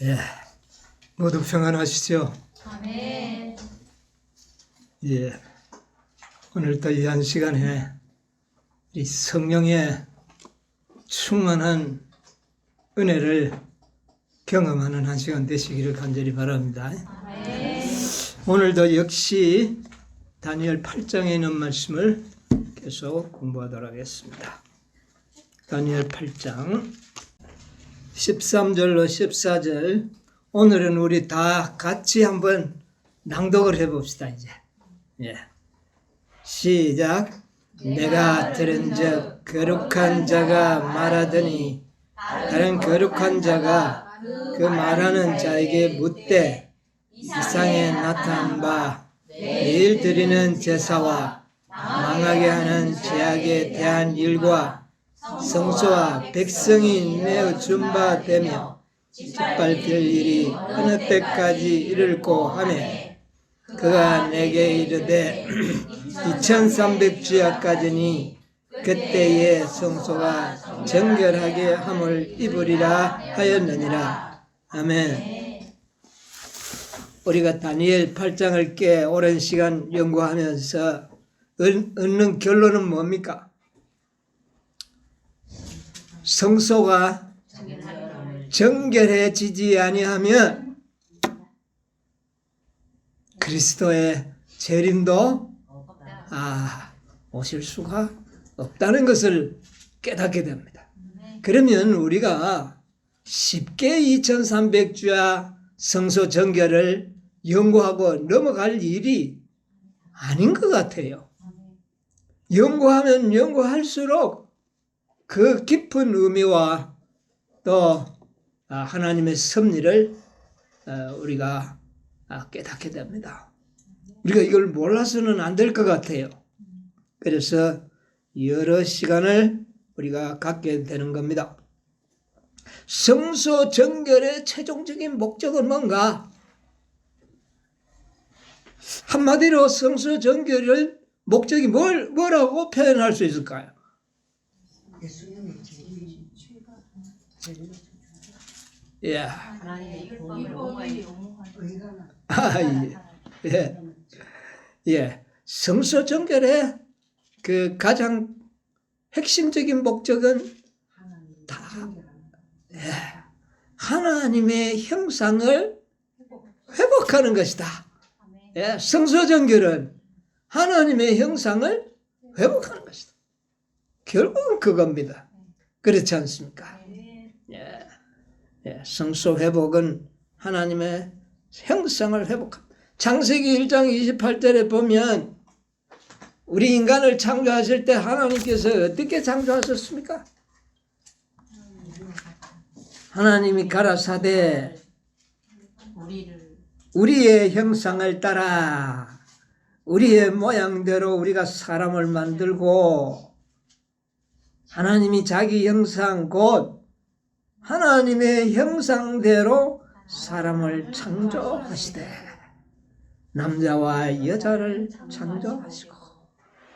예, 모두 평안하시죠? 아멘. 예, 오늘도 이 한 시간에 이 성령의 충만한 은혜를 경험하는 한 시간 되시기를 간절히 바랍니다. 아멘. 오늘도 역시 다니엘 8장에 있는 말씀을 계속 공부하도록 하겠습니다. 다니엘 8장 13절로 14절, 오늘은 우리 다 같이 한번 낭독을 해봅시다. 이제 시작. 내가 들은즉 거룩한 자가 말하더니 다른 거룩한 자가 그 말하는 자에게 묻되 이상에 나타난 바 내일 드리는 제사와 망하게 하는 제약에 대한 일과 성소와 백성이 내어 준 바 되며 짓밟힐 일이 어느 때까지 이를꼬 하매 그가 내게 이르되 2300주야까지니 그때에 성소가 정결하게 함을 입으리라 하였느니라. 아멘. 우리가 다니엘 8장을 꽤 오랜 시간 연구하면서 얻는 결론은 뭡니까? 성소가 정결해지지 아니하면 그리스도의 재림도 오실 수가 없다는 것을 깨닫게 됩니다. 그러면 우리가 쉽게 2300주야 성소 정결을 연구하고 넘어갈 일이 아닌 것 같아요. 연구하면 연구할수록 그 깊은 의미와 또 하나님의 섭리를 우리가 깨닫게 됩니다. 우리가 이걸 몰라서는 안 될 것 같아요. 그래서 여러 시간을 우리가 갖게 되는 겁니다. 성소 정결의 최종적인 목적은 뭔가? 한마디로 성소 정결의 목적이 뭐라고 표현할 수 있을까요? 예. 성소 정결의 그 가장 핵심적인 목적은 다 하나님의 형상을 회복하는 것이다. 성소 정결은 하나님의 형상을 회복하는 것이다. 결국은 그겁니다. 그렇지 않습니까? 성소 회복은 하나님의 형상을 회복합니다. 창세기 1장 28절에 보면 우리 인간을 창조하실 때 하나님께서 어떻게 창조하셨습니까? 하나님이 가라사대 우리의 형상을 따라 우리의 모양대로 우리가 사람을 만들고 하나님이 자기 형상 곧 하나님의 형상대로 사람을 창조하시되 남자와 여자를 창조하시고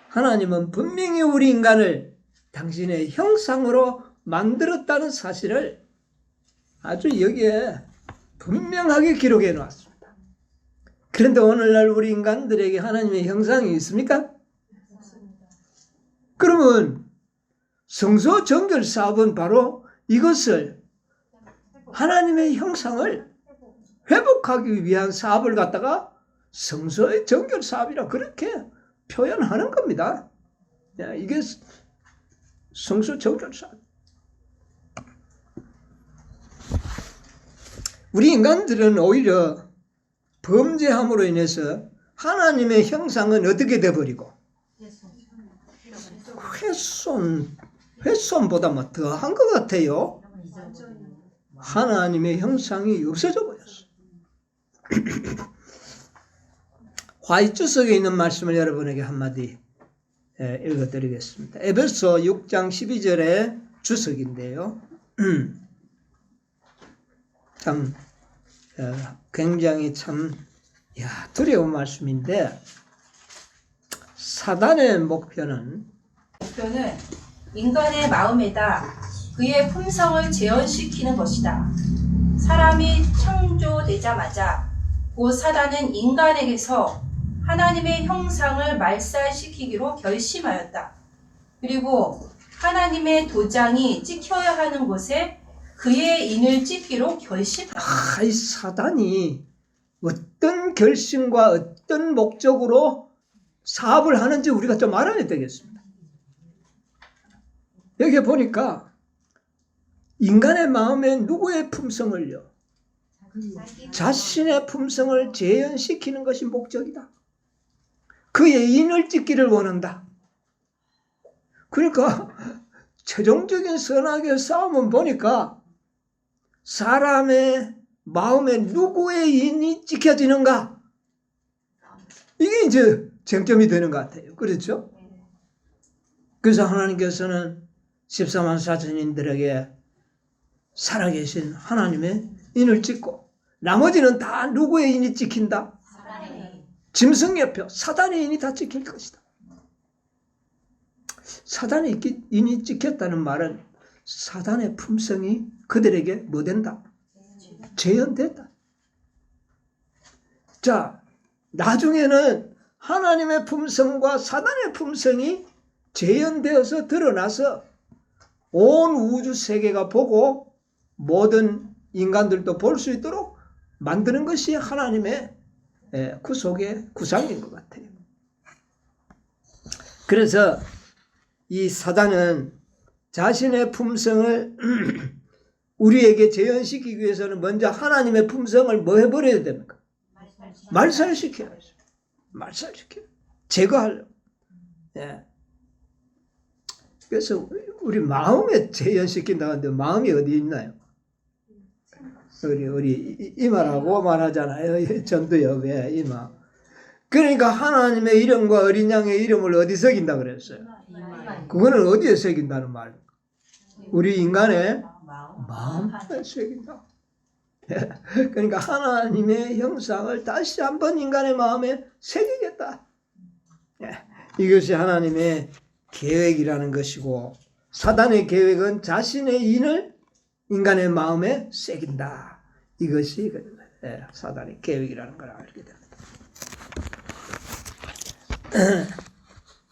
하나님은 분명히 우리 인간을 당신의 형상으로 만들었다는 사실을 아주 여기에 분명하게 기록해 놓았습니다. 그런데 오늘날 우리 인간들에게 하나님의 형상이 있습니까? 그러면 성소 정결 사업은 바로 이것을 하나님의 형상을 회복하기 위한 사업을 갖다가 성소의 정결 사업이라 그렇게 표현하는 겁니다. 이게 성소 정결 사업. 우리 인간들은 오히려 범죄함으로 인해서 하나님의 형상은 어떻게 돼버리고 훼손보다 더한 것 같아요. 하나님의 형상이 없어져 버렸어. 화이트석에 있는 말씀을 여러분에게 한마디 읽어드리겠습니다. 에베소 6장 12절의 주석인데요. 참 굉장히 두려운 말씀인데, 사단의 목표는 인간의 마음에다 그의 품성을 재현시키는 것이다. 사람이 창조되자마자 곧 사단은 인간에게서 하나님의 형상을 말살시키기로 결심하였다. 그리고 하나님의 도장이 찍혀야 하는 곳에 그의 인을 찍기로 결심했다. 이 사단이 어떤 결심과 어떤 목적으로 사업을 하는지 우리가 좀 알아야 되겠습니다. 여기 보니까 인간의 마음에 누구의 품성을요? 자신의 품성을 재현시키는 것이 목적이다. 그의 인을 찍기를 원한다. 그러니까 최종적인 선악의 싸움은 보니까 사람의 마음에 누구의 인이 찍혀지는가? 이게 이제 쟁점이 되는 것 같아요. 그렇죠? 그래서 하나님께서는 14만 4천인들에게 살아계신 하나님의 인을 찍고 나머지는 다 누구의 인이 찍힌다? 짐승예표 사단의 인이 다 찍힐 것이다. 사단의 인이 찍혔다는 말은 사단의 품성이 그들에게 뭐 된다? 재현됐다. 자, 나중에는 하나님의 품성과 사단의 품성이 재현되어서 드러나서 온 우주 세계가 보고 모든 인간들도 볼 수 있도록 만드는 것이 하나님의 구속의 구상인 것 같아요. 그래서 이 사단은 자신의 품성을 우리에게 재현시키기 위해서는 먼저 하나님의 품성을 뭐 해버려야 됩니까? 말살시켜야죠. 말살시켜. 제거하려고. 예. 그래서 우리 마음에 재현시킨다는데 마음이 어디 있나요? 우리 이마라고 말하잖아요. 전도협에 이마. 그러니까 하나님의 이름과 어린 양의 이름을 어디 새긴다 그랬어요? 그거는 어디에 새긴다는 말? 우리 인간의 마음에 새긴다. 그러니까 하나님의 형상을 다시 한번 인간의 마음에 새기겠다. 이것이 하나님의 계획이라는 것이고 사단의 계획은 자신의 인을 인간의 마음에 새긴다. 이것이 사단의 계획이라는 걸 알게 됩니다.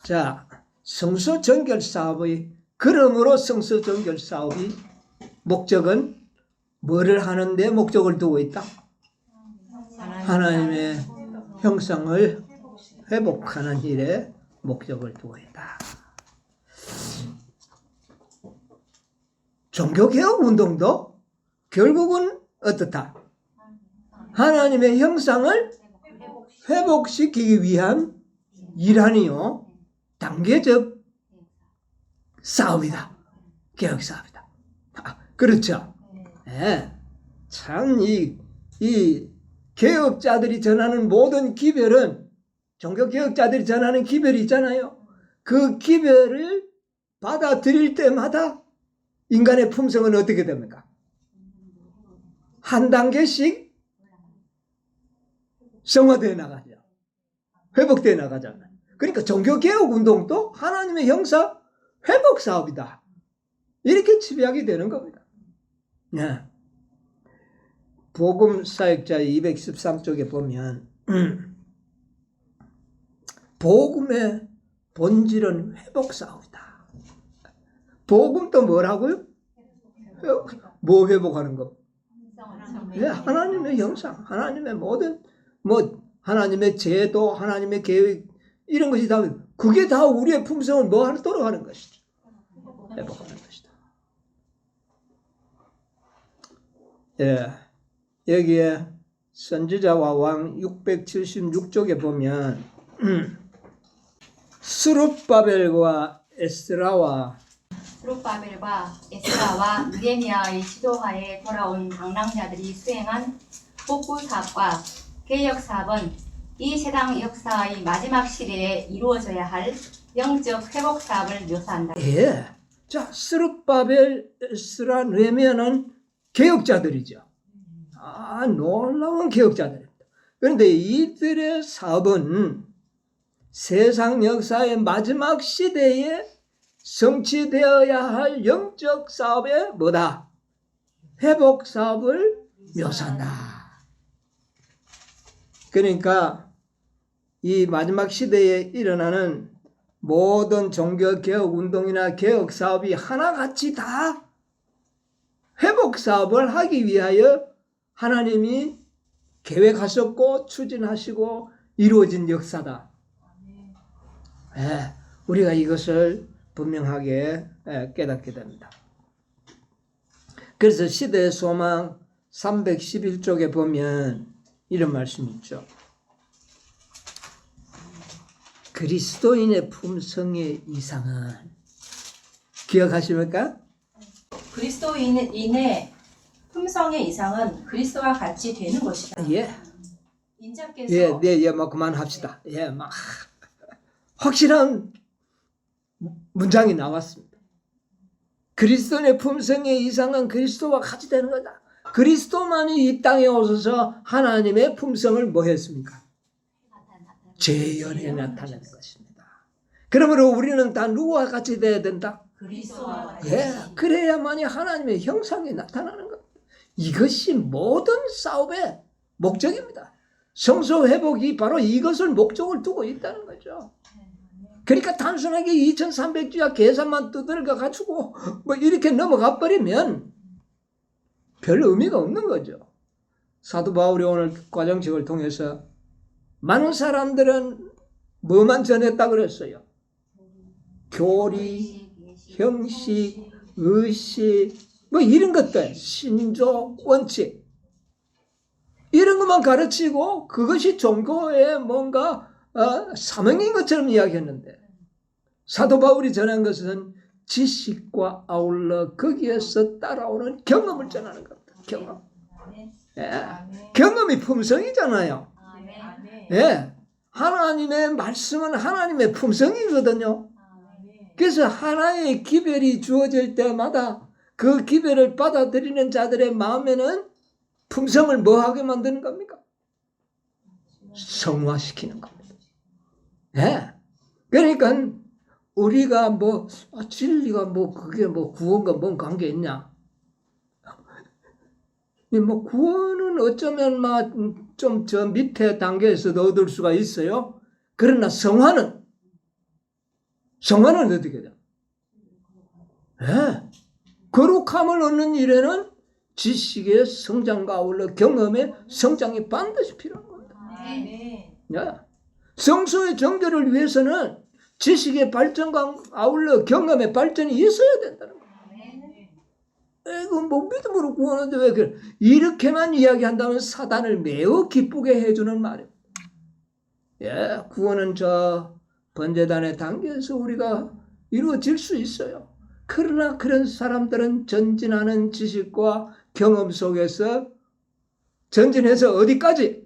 자, 성소 정결 사업의 그러므로 성소 정결 사업이 목적은 뭐를 하는데 목적을 두고 있다? 하나님의 형상을 회복하는 일에 목적을 두고 있다. 종교개혁 운동도 결국은 어떻다? 하나님의 형상을 회복시키기 위한 일환이요 단계적 싸움이다. 개혁 싸움이다. 그렇죠? 네. 참 이 개혁자들이 전하는 모든 기별은 종교개혁자들이 전하는 기별이 있잖아요. 그 기별을 받아들일 때마다 인간의 품성은 어떻게 됩니까? 한 단계씩 성화되어 나가죠. 회복되어 나가잖아요. 그러니까 종교개혁 운동도 하나님의 형상 회복 사업이다. 이렇게 지배하게 되는 겁니다. 네. 복음사역자 213쪽에 보면 복음의 본질은 회복 사업이다. 복음도 뭐라고요? 뭐 회복하는 거? 네, 하나님의 형상, 하나님의 모든 하나님의 제도, 하나님의 계획 이런 것이 다 그게 다 우리의 품성을 뭐 하도록 하는 것이죠. 회복하는 것이다. 예, 여기에 선지자와 왕 676쪽에 보면 스룹바벨과 에스라와 느헤미야의 지도하에 돌아온 방랑자들이 수행한 복구 사업과 개혁 사업은 이 세상 역사의 마지막 시대에 이루어져야 할 영적 회복 사업을 묘사한다. 예. 자, 스룹바벨, 에스라, 느헤미야는 개혁자들이죠. 놀라운 개혁자들입니다. 그런데 이들의 사업은 세상 역사의 마지막 시대에 성취되어야 할 영적 사업의 뭐다? 회복 사업을 묘사한다. 그러니까 이 마지막 시대에 일어나는 모든 종교 개혁 운동이나 개혁 사업이 하나같이 다 회복 사업을 하기 위하여 하나님이 계획하셨고 추진하시고 이루어진 역사다. 우리가 이것을 분명하게 깨닫게 됩니다. 그래서 시대의 소망 311쪽에 보면 이런 말씀이 있죠. 그리스도인의 품성의 이상은 기억하십니까? 그리스도인의 품성의 이상은 그리스도와 같이 되는 것이다. 예. 인자께서 뭐 그만합시다. 막 확실한 문장이 나왔습니다. 그리스도의 품성의 이상은 그리스도와 같이 되는 거다. 그리스도만이 이 땅에 오셔서 하나님의 품성을 뭐 했습니까? 재현해 나타내는 것입니다. 그러므로 우리는 다 누구와 같이 돼야 된다? 그리스도와 같이. 그래야만이 하나님의 형상이 나타나는 겁니다. 이것이 모든 사업의 목적입니다. 성소 회복이 바로 이것을 목적을 두고 있다는 거죠. 그러니까 단순하게 2300주야 계산만 두들겨 가지고 뭐 이렇게 넘어가 버리면 별 의미가 없는 거죠. 사도 바울이 오늘 과정책을 통해서 많은 사람들은 뭐만 전했다 그랬어요? 교리, 형식, 의식, 뭐 이런 것들, 신조, 원칙 이런 것만 가르치고 그것이 종교의 뭔가 사명인 것처럼 이야기했는데 사도 바울이 전한 것은 지식과 아울러 거기에서 따라오는 경험을 전하는 겁니다. 경험. 경험이 품성이잖아요. 하나님의 말씀은 하나님의 품성이거든요. 그래서 하나의 기별이 주어질 때마다 그 기별을 받아들이는 자들의 마음에는 품성을 뭐하게 만드는 겁니까? 성화시키는 겁니다. 그러니까 우리가 진리가 그게 구원과 뭔 관계 있냐? 구원은 어쩌면 좀 저 밑에 단계에서도 얻을 수가 있어요. 그러나 성화는 어떻게 돼요? 거룩함을 얻는 일에는 지식의 성장과 아울러 경험의 성장이 반드시 필요한 겁니다. 성소의 정결을 위해서는 지식의 발전과 아울러 경험의 발전이 있어야 된다는 거예요. 이거 믿음으로 구하는데 왜 그래? 이렇게만 이야기한다면 사단을 매우 기쁘게 해주는 말입니다. 구원은 저 번제단의 단계에서 우리가 이루어질 수 있어요. 그러나 그런 사람들은 전진하는 지식과 경험 속에서 전진해서 어디까지?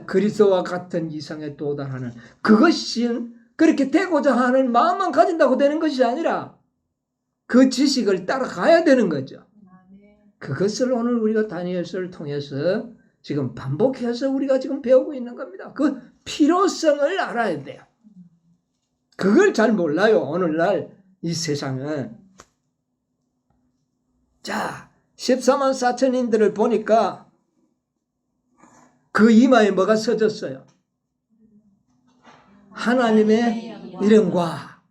그리스도와 같은 이상에 도달하는 그것이 그렇게 되고자 하는 마음만 가진다고 되는 것이 아니라 그 지식을 따라가야 되는 거죠. 그것을 오늘 우리가 다니엘서를 통해서 지금 반복해서 우리가 지금 배우고 있는 겁니다. 그 필요성을 알아야 돼요. 그걸 잘 몰라요. 오늘날 이 세상은. 자, 14만 4천인들을 보니까 그 이마에 뭐가 써졌어요? 하나님의 이름과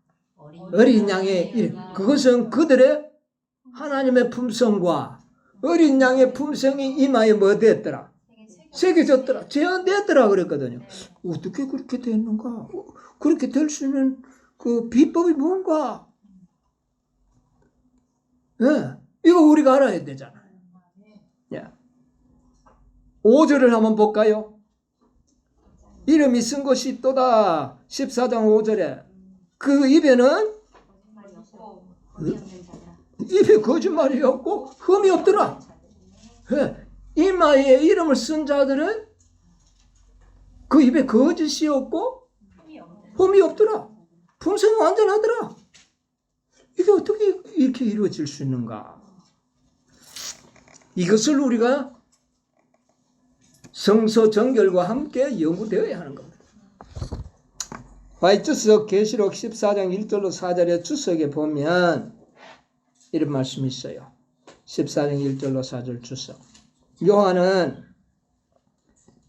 어린 양의 이름. 그것은 그들의 하나님의 품성과 어린 양의 품성이 이마에 뭐 됐더라? 새겨졌더라. 재현됐더라 그랬거든요. 어떻게 그렇게 됐는가? 그렇게 될 수 있는 그 비법이 뭔가? 이거 우리가 알아야 되잖아요. 5절을 한번 볼까요? 이름이 쓴 것이 있도다. 14장 5절에 그 입에는 입에 거짓말이 없고 흠이 없더라. 이마에 이름을 쓴 자들은 그 입에 거짓이 없고 흠이 없더라. 품성이 완전하더라. 이게 어떻게 이렇게 이루어질 수 있는가? 이것을 우리가 성소 정결과 함께 연구되어야 하는 겁니다. 화이트석 계시록 14장 1절로 4절의 주석에 보면 이런 말씀이 있어요. 14장 1절로 4절 주석. 요한은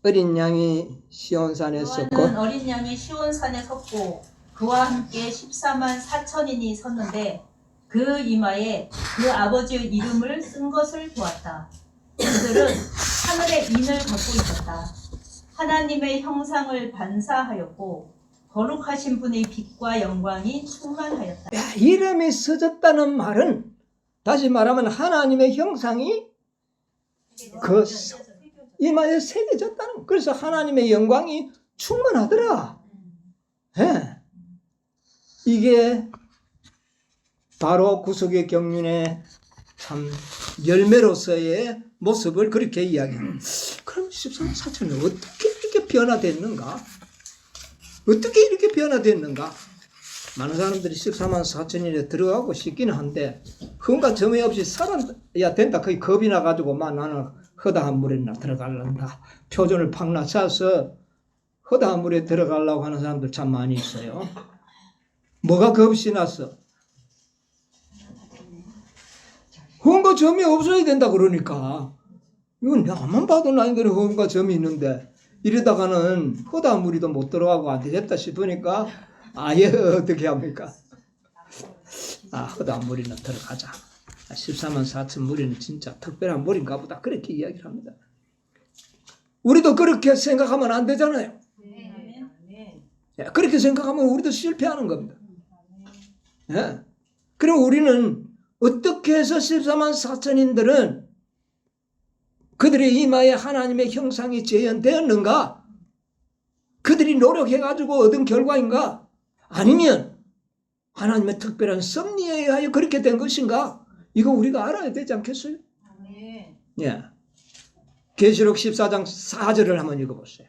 어린 양이 시온산에 섰고 요한은 어린 양이 시온산에 섰고 그와 함께 14만 4천인이 섰는데 그 이마에 그 아버지의 이름을 쓴 것을 보았다. 그들은 하늘의 인을 갖고 있었다. 하나님의 형상을 반사하였고 거룩하신 분의 빛과 영광이 충만하였다. 야, 이름이 써졌다는 말은 다시 말하면 하나님의 형상이 그 이마에 새겨졌다는 거예요. 그래서 하나님의 영광이 충만하더라. 예. 이게 바로 구속의 경륜의 참 열매로서의 모습을 그렇게 이야기합니다. 그럼 14만 4천은 어떻게 이렇게 변화됐는가? 어떻게 이렇게 변화됐는가? 많은 사람들이 14만 4천인에 들어가고 싶기는 한데 흠과 점이 없이 살아야 된다. 거의 겁이 나가지고 나는 허다한 물에 들어갈란다. 표준을 팍 낮춰서 허다한 물에 들어가려고 하는 사람들 참 많이 있어요. 뭐가 겁이 났어? 흠과 점이 없어야 된다 그러니까. 이건 나만 봐도 나는 그래 흠과 점이 있는데 이러다가는 허다한 물이도 못 들어가고 안 되겠다 싶으니까 아예 어떻게 합니까? 허다한 물이나 들어가자. 14만 4천 물이는 진짜 특별한 물인가 보다. 그렇게 이야기를 합니다. 우리도 그렇게 생각하면 안 되잖아요. 예, 그렇게 생각하면 우리도 실패하는 겁니다. 예. 그럼 우리는 어떻게 해서 14만 4천인들은 그들의 이마에 하나님의 형상이 재현되었는가? 그들이 노력해가지고 얻은 결과인가? 아니면 하나님의 특별한 섭리에 의하여 그렇게 된 것인가? 이거 우리가 알아야 되지 않겠어요? 예. 계시록 14장 4절을 한번 읽어보세요.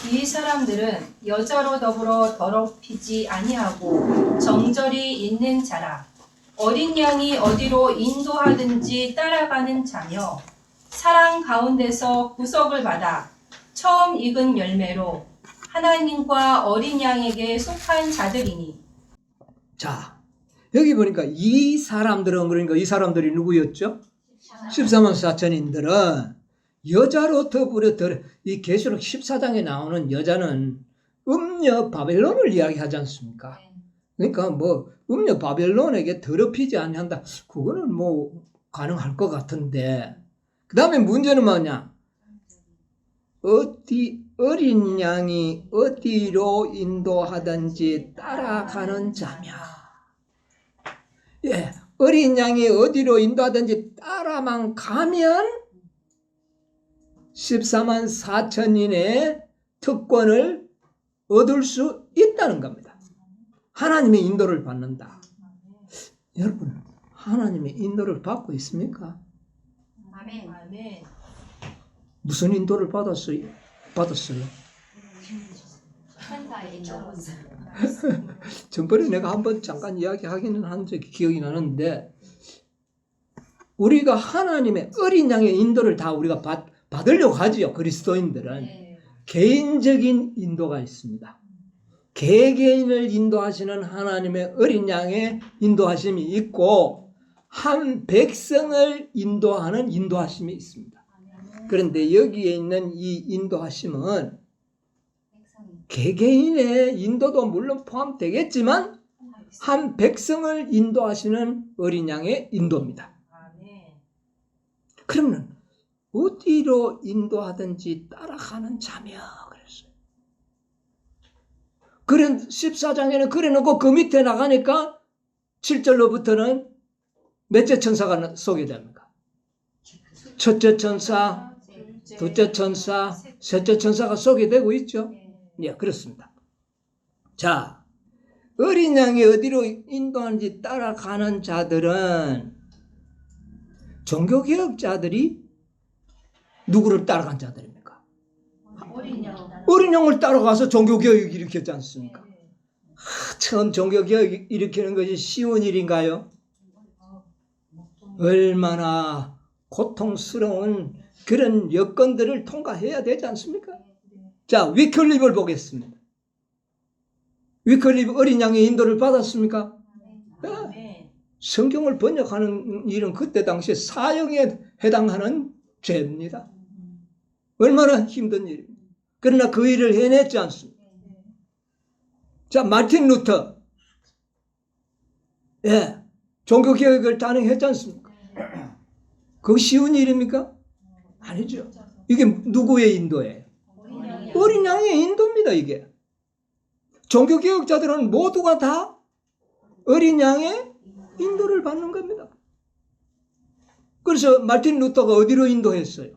이 사람들은 여자로 더불어 더럽히지 아니하고 정절이 있는 자라. 어린 양이 어디로 인도하든지 따라가는 자며 사랑 가운데서 구속을 받아 처음 익은 열매로 하나님과 어린 양에게 속한 자들이니. 자, 여기 보니까 이 사람들은 그러니까 이 사람들이 누구였죠? 14만 4천인들은 여자로 더불어 이 계시록 14장에 나오는 여자는 음녀 바벨론을 이야기하지 않습니까? 그러니까 뭐 음녀 바벨론에게 더럽히지 아니한다. 그거는 뭐 가능할 것 같은데 그 다음에 문제는 뭐냐? 어린 양이 어디로 인도하든지 따라가는 자며. 예, 어린 양이 어디로 인도하든지 따라만 가면 14만 4천인의 특권을 얻을 수 있다는 겁니다. 하나님의 인도를 받는다. 여러분, 하나님의 인도를 받고 있습니까? 아멘. 무슨 인도를 받았어요? 천사의 인도. 전번에 내가 한번 잠깐 이야기하기는 한 적이 기억이 나는데 우리가 하나님의 어린 양의 인도를 다 우리가 받으려고 하지요. 그리스도인들은. 개인적인 인도가 있습니다. 개개인을 인도하시는 하나님의 어린 양의 인도하심이 있고 한 백성을 인도하는 인도하심이 있습니다. 그런데 여기에 있는 이 인도하심은 개개인의 인도도 물론 포함되겠지만 한 백성을 인도하시는 어린 양의 인도입니다. 그러면 어디로 인도하든지 따라가는 자며 그랬어요. 그런 14장에는 그래놓고 그 밑에 나가니까 7절로부터는 몇째 천사가 소개됩니까? 첫째 천사, 둘째 천사, 셋째 천사가 소개되고 있죠. 예, 그렇습니다. 자, 어린 양이 어디로 인도하는지 따라가는 자들은 종교개혁자들이 누구를 따라간 자들입니까? 어린 양을 따라가서 종교개혁을 일으켰지 않습니까? 처음 종교개혁 일으키는 것이 쉬운 일인가요? 얼마나 고통스러운 그런 여건들을 통과해야 되지 않습니까? 자, 위클립을 보겠습니다. 위클리프 어린 양의 인도를 받았습니까? 네. 아멘. 성경을 번역하는 일은 그때 당시에 사형에 해당하는 죄입니다. 얼마나 힘든 일입니다. 그러나 그 일을 해냈지 않습니까? 자, 마틴 루터. 예. 종교개혁을 단행했지 않습니까? 그거 쉬운 일입니까? 아니죠. 이게 누구의 인도예요? 어린 양의 인도입니다, 이게. 종교개혁자들은 모두가 다 어린 양의 인도를 받는 겁니다. 그래서 마틴 루터가 어디로 인도했어요?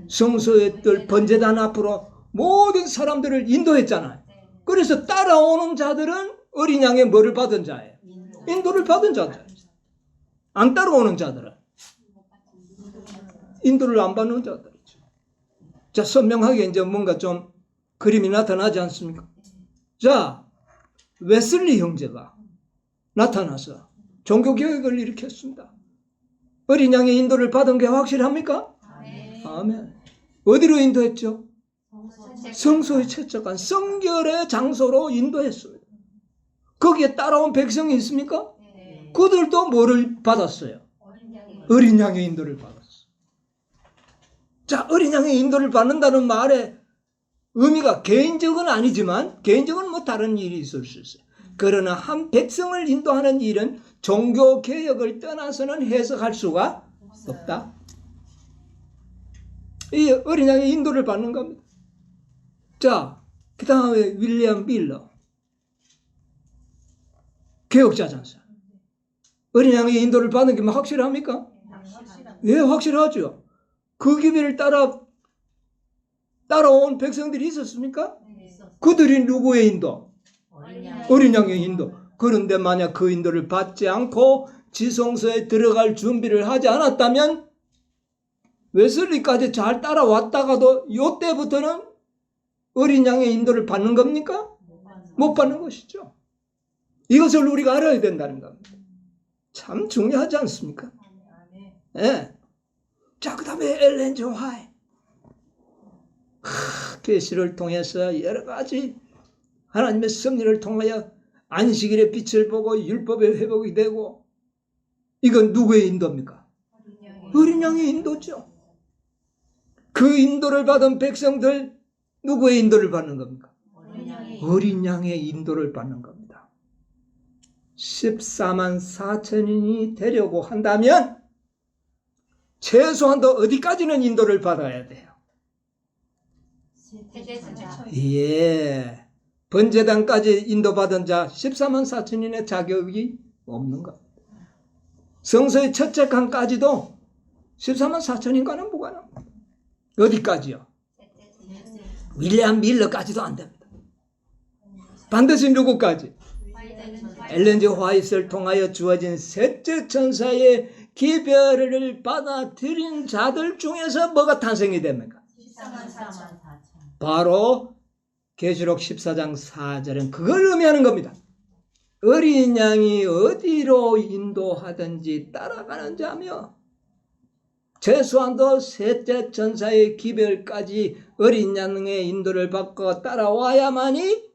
성소의 뜰 번제단 앞으로 모든 사람들을 인도했잖아요. 그래서 따라오는 자들은 어린 양의 뭐를 받은 자예요? 인도를 받은 자들. 안 따라오는 자들은 인도를 안 받는 자들이죠. 자, 선명하게 이제 뭔가 좀 그림이 나타나지 않습니까? 자, 웨슬리 형제가 나타나서 종교개혁을 일으켰습니다. 어린 양의 인도를 받은 게 확실합니까? 아멘. 어디로 인도했죠? 성소에 채석한 성결의 장소로 인도했습니다. 거기에 따라온 백성이 있습니까? 그들도 뭐를 받았어요? 어린 양의 인도를 받았어요. 자, 어린 양의 인도를 받는다는 말의 의미가 개인적은 아니지만, 개인적은 뭐 다른 일이 있을 수 있어요. 그러나 한 백성을 인도하는 일은 종교개혁을 떠나서는 해석할 수가 없다. 이 어린 양의 인도를 받는 겁니다. 자, 그 다음에 윌리엄 밀러. 개혁자잖아요. 어린 양의 인도를 받는 게 뭐 확실합니까? 예, 확실하죠. 그 길을 따라온 백성들이 있었습니까? 그들이 누구의 인도? 어린 양의 인도. 그런데 만약 그 인도를 받지 않고 지성소에 들어갈 준비를 하지 않았다면 웨슬리까지 잘 따라왔다가도 이때부터는 어린 양의 인도를 받는 겁니까? 못 받는 것이죠. 이것을 우리가 알아야 된다는 겁니다. 참 중요하지 않습니까? 네. 자, 그 다음에 엘렌 G. 화이트. 계시를 통해서 여러 가지 하나님의 섭리를 통하여 안식일의 빛을 보고 율법의 회복이 되고, 이건 누구의 인도입니까? 어린 양의 인도죠. 그 인도를 받은 백성들, 누구의 인도를 받는 겁니까? 어린 양의 인도를 받는 겁니다. 14만 4천인이 되려고 한다면 최소한도 어디까지는 인도를 받아야 돼요? 예. 번제단까지 인도받은 자 14만 4천인의 자격이 없는 겁니다. 성소의 첫째 칸까지도 14만 4천인과는 무관합니다. 어디까지요? 윌리엄 밀러까지도 안 됩니다. 반드시 누구까지? 엘렌 G. 화이트를 통하여 주어진 셋째 천사의 기별을 받아들인 자들 중에서 뭐가 탄생이 됩니까? 14만 4천. 바로 계시록 14장 4절은 그걸 의미하는 겁니다. 어린 양이 어디로 인도하든지 따라가는 자며, 최소한도 셋째 천사의 기별까지 어린 양의 인도를 받고 따라와야만이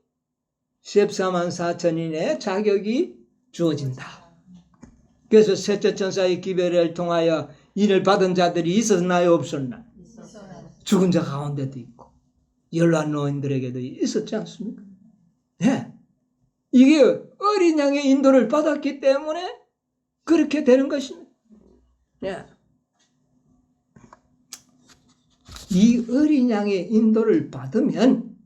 14만 4천인의 자격이 주어진다. 그래서 셋째 천사의 기별을 통하여 인을 받은 자들이 있었나요, 없었나? 죽은 자 가운데도 있고 연로한 노인들에게도 있었지 않습니까? 네. 이게 어린 양의 인도를 받았기 때문에 그렇게 되는 것입니다. 네. 이 어린 양의 인도를 받으면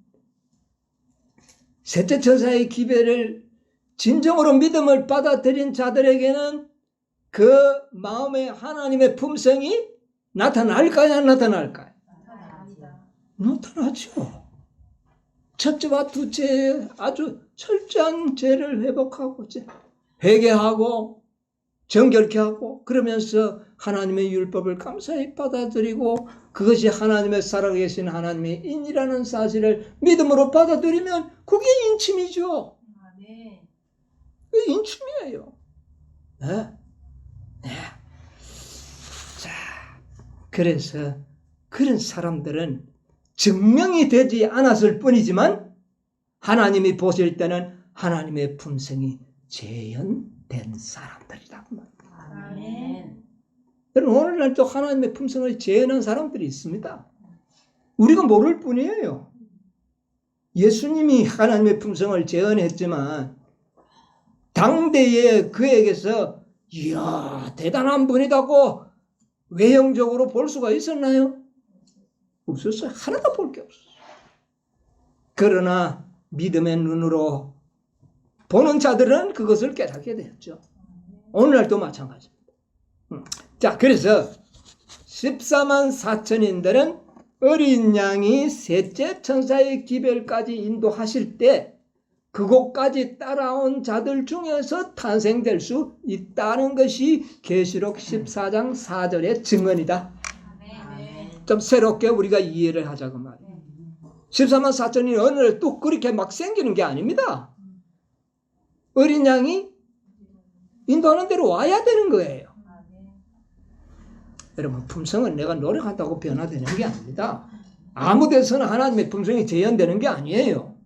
셋째 천사의 기별을 진정으로 믿음을 받아들인 자들에게는 그 마음에 하나님의 품성이 나타날까요, 안 나타날까요? 나타나죠. 첫째와 둘째에 아주 철저한 죄를 회복하고 회개하고 정결케 하고, 그러면서 하나님의 율법을 감사히 받아들이고 그것이 하나님의 살아계신 하나님의 인이라는 사실을 믿음으로 받아들이면 그게 인침이죠. 그게 인침이에요. 네? 네. 자, 그래서 그런 사람들은 증명이 되지 않았을 뿐이지만 하나님이 보실 때는 하나님의 품성이 재현된 사람들이다. 아멘. 여러분, 오늘날 또 하나님의 품성을 재현한 사람들이 있습니다. 우리가 모를 뿐이에요. 예수님이 하나님의 품성을 재현했지만 당대에 그에게서 이야 대단한 분이다고 외형적으로 볼 수가 있었나요? 없었어요. 하나도 볼 게 없었어요. 그러나 믿음의 눈으로 보는 자들은 그것을 깨닫게 되었죠. 오늘날도 마찬가지입니다. 자, 그래서 14만 4천인들은 어린 양이 셋째 천사의 기별까지 인도하실 때 그곳까지 따라온 자들 중에서 탄생될 수 있다는 것이 계시록 14장 4절의 증언이다. 좀 새롭게 우리가 이해를 하자고 말이에요. 14만 4천이 어느 날 또 그렇게 막 생기는 게 아닙니다. 어린 양이 인도하는 대로 와야 되는 거예요. 여러분, 품성은 내가 노력한다고 변화되는 게 아닙니다. 아무 데서나 하나님의 품성이 재현되는 게 아니에요.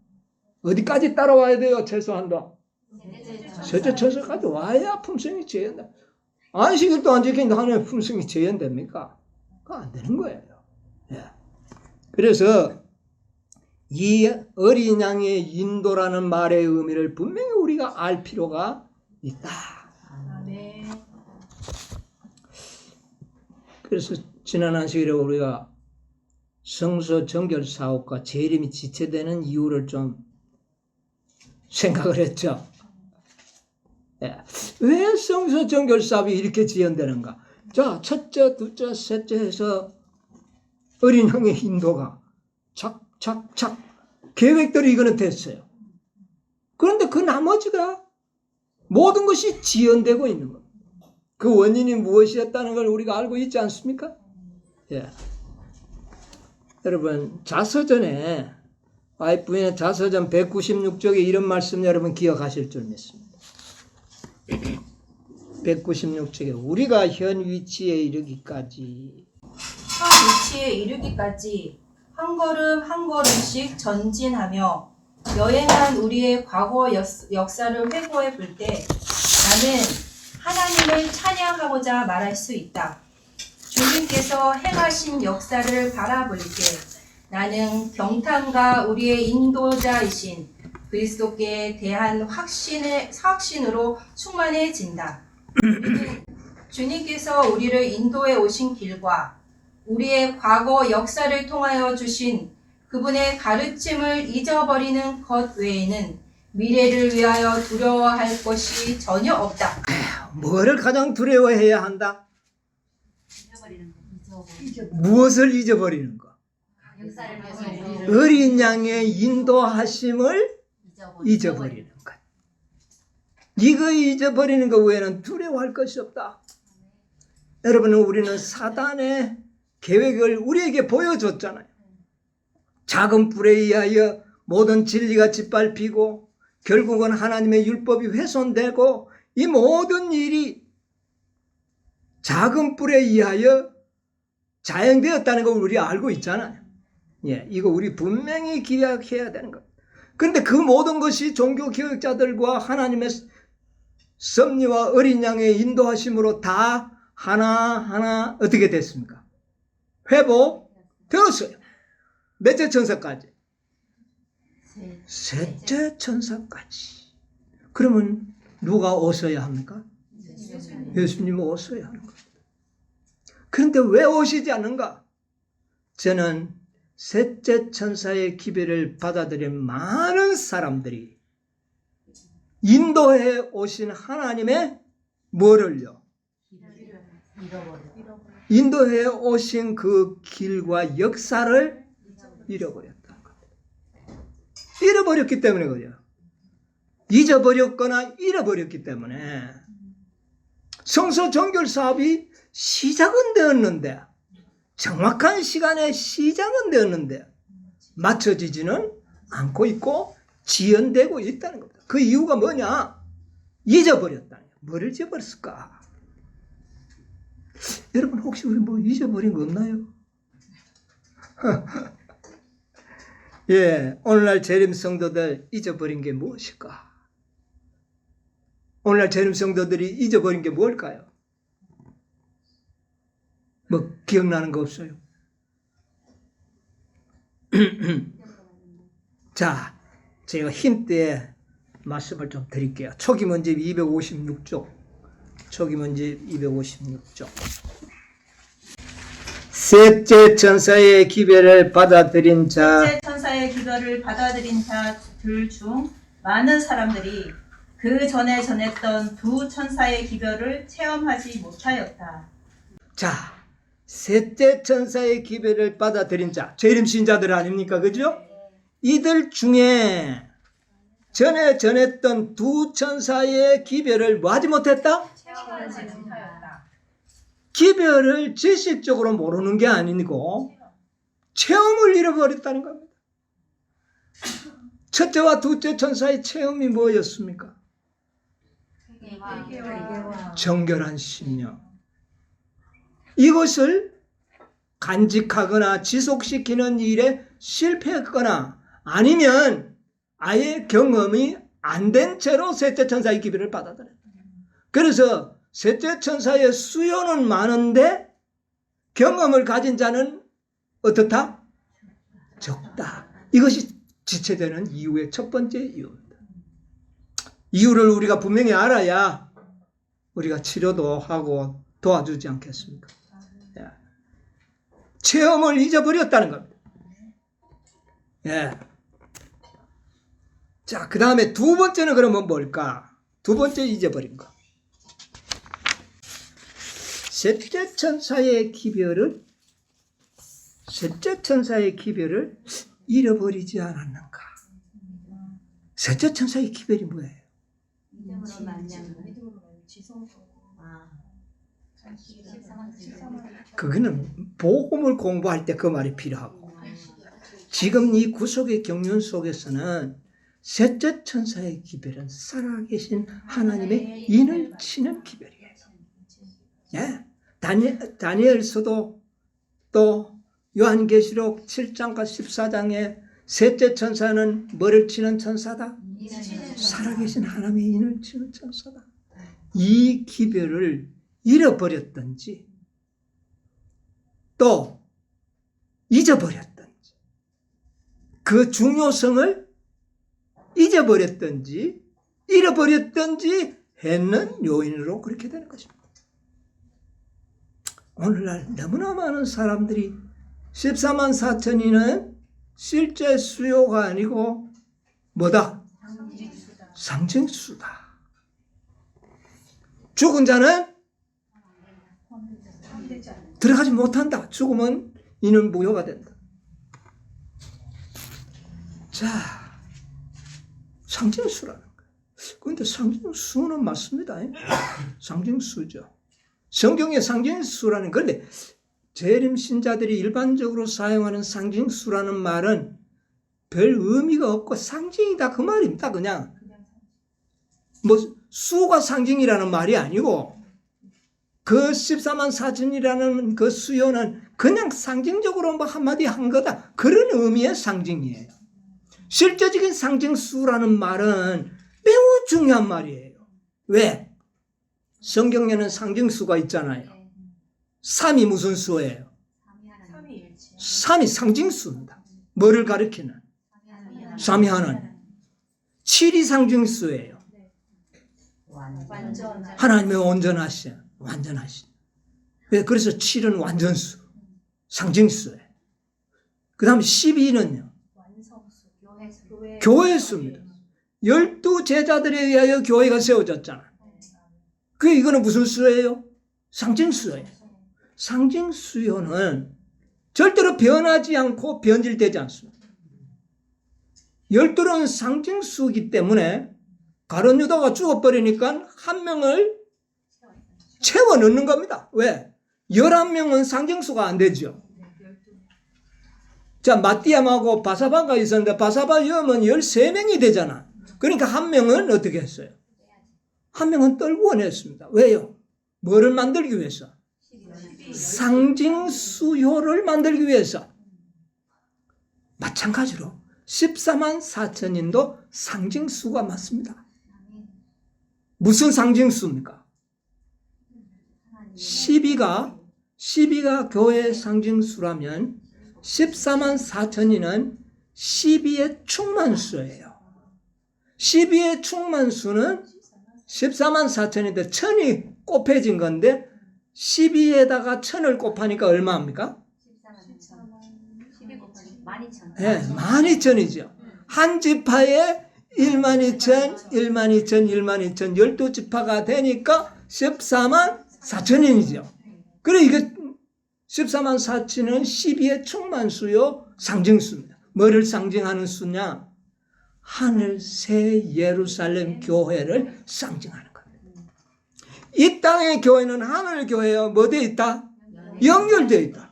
어디까지 따라와야 돼요? 최소한도 셋째 천사까지 와야 품성이 재현돼. 안식일도 안 지키는데 하나님의 품성이 재현됩니까? 그거 안 되는 거예요. 예. 그래서 이 어린 양의 인도라는 말의 의미를 분명히 우리가 알 필요가 있다. 아멘. 그래서 지난 안식일에 우리가 성서 정결 사업과 재림이 지체되는 이유를 좀 생각을 했죠. 예. 왜 성서 정결 사업이 이렇게 지연되는가? 자, 첫째, 둘째, 셋째 해서 어린 양의 인도가 착착착 계획대로 이거는 됐어요. 그런데 그 나머지가 모든 것이 지연되고 있는 겁니다. 그 원인이 무엇이었다는 걸 우리가 알고 있지 않습니까? 예. 여러분, 자서전에 와이프의 자서전 196쪽에 이런 말씀 여러분 기억하실 줄 믿습니다. 196쪽에 우리가 현 위치에 이르기까지 현 위치에 이르기까지 한 걸음 한 걸음씩 전진하며 여행한 우리의 과거 역사를 회고해 볼 때 나는 하나님을 찬양하고자 말할 수 있다. 주님께서 행하신 역사를 바라볼 때 나는 경탄과 우리의 인도자이신 그리스도께 대한 확신으로 충만해진다. 주님께서 우리를 인도해 오신 길과 우리의 과거 역사를 통하여 주신 그분의 가르침을 잊어버리는 것 외에는 미래를 위하여 두려워할 것이 전혀 없다. 뭐를 가장 두려워해야 한다? 무엇을 잊어버리는 거? 어린 양의 인도하심을 잊어버리는 것. 이거 잊어버리는 것 외에는 두려워할 것이 없다. 여러분, 우리는 사단의 계획을 우리에게 보여줬잖아요. 작은 뿔에 의하여 모든 진리가 짓밟히고 결국은 하나님의 율법이 훼손되고 이 모든 일이 작은 뿔에 의하여 자행되었다는 걸 우리 알고 있잖아요. 예, 이거 우리 분명히 기억해야 되는 것. 그런데 그 모든 것이 종교 교육자들과 하나님의 섭리와 어린 양의 인도하심으로 다 하나하나 어떻게 됐습니까? 회복되었어요. 몇째 천사까지? 셋째 천사까지. 그러면 누가 오셔야 합니까? 예수님이 오셔야 하는 겁니다. 그런데 왜 오시지 않는가? 저는 셋째 천사의 기별을 받아들인 많은 사람들이 인도해 오신 하나님의 뭐를요? 인도해 오신 그 길과 역사를 잃어버렸다는 겁니다. 잃어버렸기 때문에 그래요. 잊어버렸거나 잃어버렸기 때문에 성서 정결 사업이 시작은 되었는데 정확한 시간에 시작은 되었는데 맞춰지지는 않고 있고 지연되고 있다는 겁니다. 그 이유가 뭐냐? 잊어버렸다는 거예요. 뭐를 잊어버렸을까? 여러분 혹시 우리 뭐 잊어버린 거 없나요? 예, 오늘날 재림 성도들 잊어버린 게 무엇일까? 오늘날 재림 성도들이 잊어버린 게 뭘까요? 뭐 기억나는 거 없어요? 자, 제가 힌트에 말씀을 좀 드릴게요. 초기문집 256쪽. 초기문집 256쪽. 셋째 천사의 기별을 받아들인 자. 셋째 천사의 기별을 받아들인 자들 중 많은 사람들이 그 전에 전했던 두 천사의 기별을 체험하지 못하였다. 자, 셋째 천사의 기별을 받아들인 자. 재림 신자들 아닙니까? 그죠? 이들 중에 전에 전했던 두 천사의 기별을 뭐 하지 못했다? 체험하지 못하였다. 기별을 지식적으로 모르는 게 아니고 체험을 잃어버렸다는 겁니다. 첫째와 둘째 천사의 체험이 뭐였습니까? 정결한 심령. 이것을 간직하거나 지속시키는 일에 실패했거나 아니면 아예 경험이 안 된 채로 셋째 천사의 기별을 받아들여요. 그래서 셋째 천사의 수요는 많은데 경험을 가진 자는 어떻다? 적다. 이것이 지체되는 이유의 첫 번째 이유입니다. 이유를 우리가 분명히 알아야 우리가 치료도 하고 도와주지 않겠습니까? 예. 체험을 잊어버렸다는 겁니다. 예. 자, 그 다음에 두 번째는 그러면 뭘까? 두 번째 잊어버린 거. 셋째 천사의 기별을 잃어버리지 않았는가? 셋째 천사의 기별이 뭐예요? 믿음으로 만나는 그거는 복음을 공부할 때 그 말이 필요하고 지금 이 구속의 경륜 속에서는 셋째 천사의 기별은 살아계신 하나님의 인을 치는 기별이에요. 예. 다니엘서도 또 요한계시록 7장과 14장에 셋째 천사는 뭐를 치는 천사다? 살아계신 하나님의 인을 치는 천사다. 이 기별을 잃어버렸든지 또 잊어버렸든지 그 중요성을 잊어버렸든지 잃어버렸든지 했는 요인으로 그렇게 되는 것입니다. 오늘날 너무나 많은 사람들이 14만 4천이는 실제 수요가 아니고 뭐다? 상징수다. 죽은 자는 들어가지 못한다. 죽으면 이는 무효가 된다. 자, 상징수라는 거예요. 그런데 상징수는 맞습니다. 상징수죠. 성경의 상징수라는, 그런데 재림신자들이 일반적으로 사용하는 상징수라는 말은 별 의미가 없고 상징이다 그 말입니다. 그냥 뭐 수가 상징이라는 말이 아니고 그 14만 4천이라는 그 수요는 그냥 상징적으로 뭐 한마디 한 거다 그런 의미의 상징이에요. 실제적인 상징수라는 말은 매우 중요한 말이에요. 왜? 성경에는 상징수가 있잖아요. 3이 무슨 수예요? 3이 상징수입니다. 뭐를 가리키는? 삼위하는. 7이 상징수예요. 하나님의 온전하신, 완전하신. 그래서 7은 완전수, 상징수예요. 그 다음에 12는요? 교회수입니다. 12제자들에 의하여 교회가 세워졌잖아. 이거는 무슨 수예요? 상징수예요. 상징수요는 절대로 변하지 않고 변질되지 않습니다. 12는 상징수이기 때문에 가룟 유다가 죽어버리니까 한 명을 채워 넣는 겁니다. 왜? 11명은 상징수가 안 되죠. 자, 마띠암하고 바사바가 있었는데 바사바 여면 13명이 되잖아. 그러니까 한 명은 어떻게 했어요? 한 명은 떨고 냈습니다. 왜요? 뭐를 만들기 위해서? 상징수요를 만들기 위해서. 마찬가지로 14만 4천인도 상징수가 맞습니다. 무슨 상징수입니까? 12가 교회의 상징수라면 14만 4천이는 12의 충만수예요. 12의 충만수는 14만 4천인데 1000이 곱해진 건데 12에다가 1000을 곱하니까 얼마입니까? 12,000. 네, 12,000이죠. 한 지파에 12,000, 12,000, 12,000, 12지파가 되니까 14만 4천인이죠. 그래 이게 14만 4천은 12의 충만수요 상징수입니다. 뭐를 상징하는 수냐? 하늘 새 예루살렘 교회를 상징하는 겁니다. 이 땅의 교회는 하늘 교회와 뭐 되어 있다? 연결되어 있다.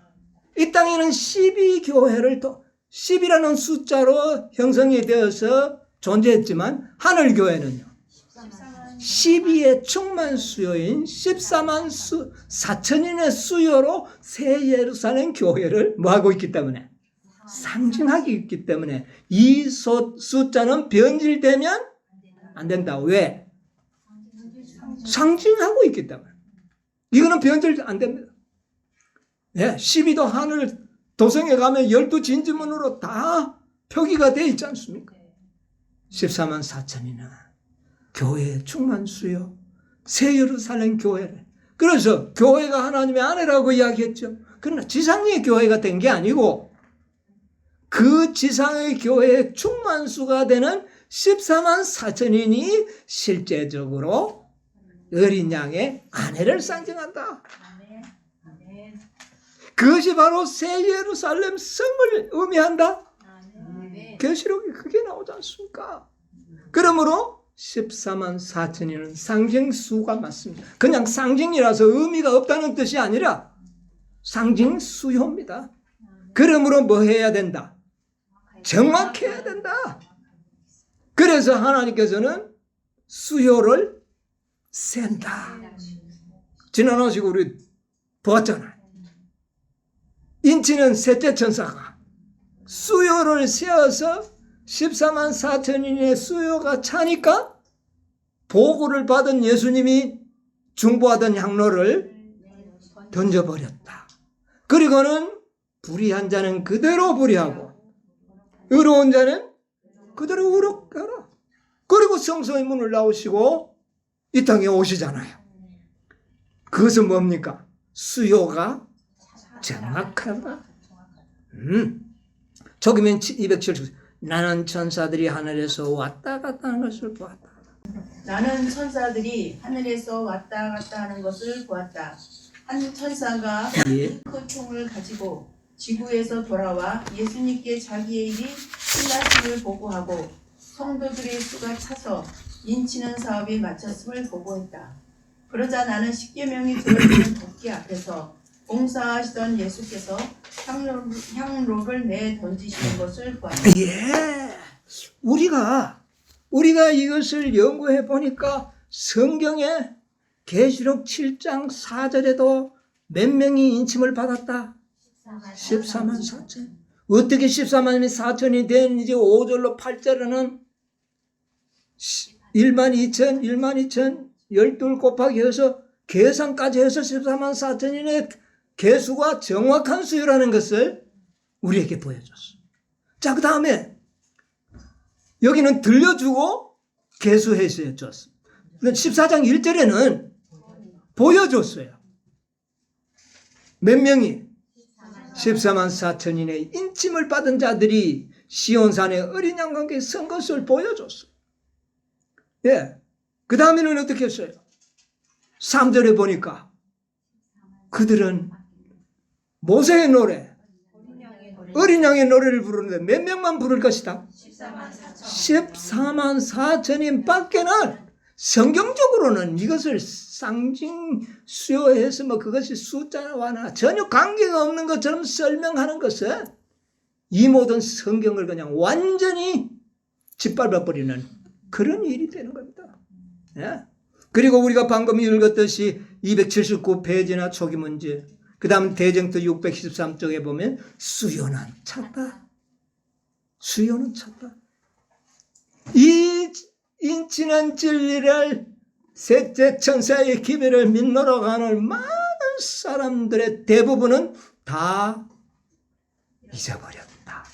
이 땅에는 12교회를 또 10이라는 숫자로 형성이 되어서 존재했지만 하늘 교회는요. 12의 충만 수요인 14만 4천인의 수요로 새 예루살렘 교회를 뭐하고 있기 때문에 상징하고 있기 때문에 이 숫자는 변질되면 안 된다. 왜? 상징하고 있기 때문에. 이거는 변질 안 됩니다. 네, 12도 하늘 도성에 가면 12진지문으로 다 표기가 되어 있지 않습니까? 14만 4천이나 교회의 충만수요 새 예루살렘 교회를. 그래서 교회가 하나님의 아내라고 이야기했죠. 그러나 지상의 교회가 된 게 아니고 그 지상의 교회의 충만수가 되는 14만 4천인이 실제적으로 어린 양의 아내를 상징한다. 그것이 바로 새 예루살렘 성을 의미한다. 계시록이 그게 나오지 않습니까? 그러므로 14만 4천이는 상징수가 맞습니다. 그냥 상징이라서 의미가 없다는 뜻이 아니라 상징수요입니다. 그러므로 뭐 해야 된다? 정확해야 된다. 그래서 하나님께서는 수요를 센다. 지난 시간에 우리 보았잖아요. 인치는 셋째 천사가 수요를 세워서 14만 4천인의 수요가 차니까 보고를 받은 예수님이 중보하던 향로를 던져버렸다. 그리고는 불의한 자는 그대로 불의하고 의로운 자는 그대로 의롭게하라. 그리고 성소의 문을 나오시고 이 땅에 오시잖아요. 그것은 뭡니까? 수요가 정확하다. 저기면 270. 나는 천사들이 하늘에서 왔다 갔다 하는 것을 보았다. 나는 천사들이 하늘에서 왔다 갔다 하는 것을 보았다. 한 천사가 예. 큰 총을 가지고 지구에서 돌아와 예수님께 자기의 일이 끝났음을 보고하고 성도들의 수가 차서 인치는 사업이 마쳤음을 보고했다. 그러자 나는 십계명이 들어있는 덮개 앞에서 봉사하시던 예수께서 향로를 내 던지시는 것을 보았다. 예. 우리가 이것을 연구해 보니까 성경에 계시록 7장 4절에도 몇 명이 인침을 받았다? 14만 4천. 어떻게 14만 4천이 되는지 5절로 8절에는 1만 2천, 1만 2천, 12 곱하기 해서 계산까지 해서 14만 4천인의 개수가 정확한 수요라는 것을 우리에게 보여줬어. 자, 그 다음에 여기는 들려주고 개수해서 줬어. 14장 1절에는 보여줬어요. 몇 명이? 14만 4천인의 인침을 받은 자들이 시온산에 어린 양과 함께 선 것을 보여줬어. 예. 그 다음에는 어떻게 했어요? 3절에 보니까 그들은 모세의 노래, 어린 양의 노래를 부르는데 몇 명만 부를 것이다? 14만 4천인 밖에는 성경적으로는 이것을 상징 수요해서 뭐 그것이 숫자와나 전혀 관계가 없는 것처럼 설명하는 것은 이 모든 성경을 그냥 완전히 짓밟아버리는 그런 일이 되는 겁니다. 예? 그리고 우리가 방금 읽었듯이 279페이지나 초기 문제, 그 다음 대정터 613쪽에 보면 수요는 찼다. 수요는 찾다. 이 인치는 진리를 셋째 천사의 기별을 믿노러 가는 많은 사람들의 대부분은 다 잊어버렸다.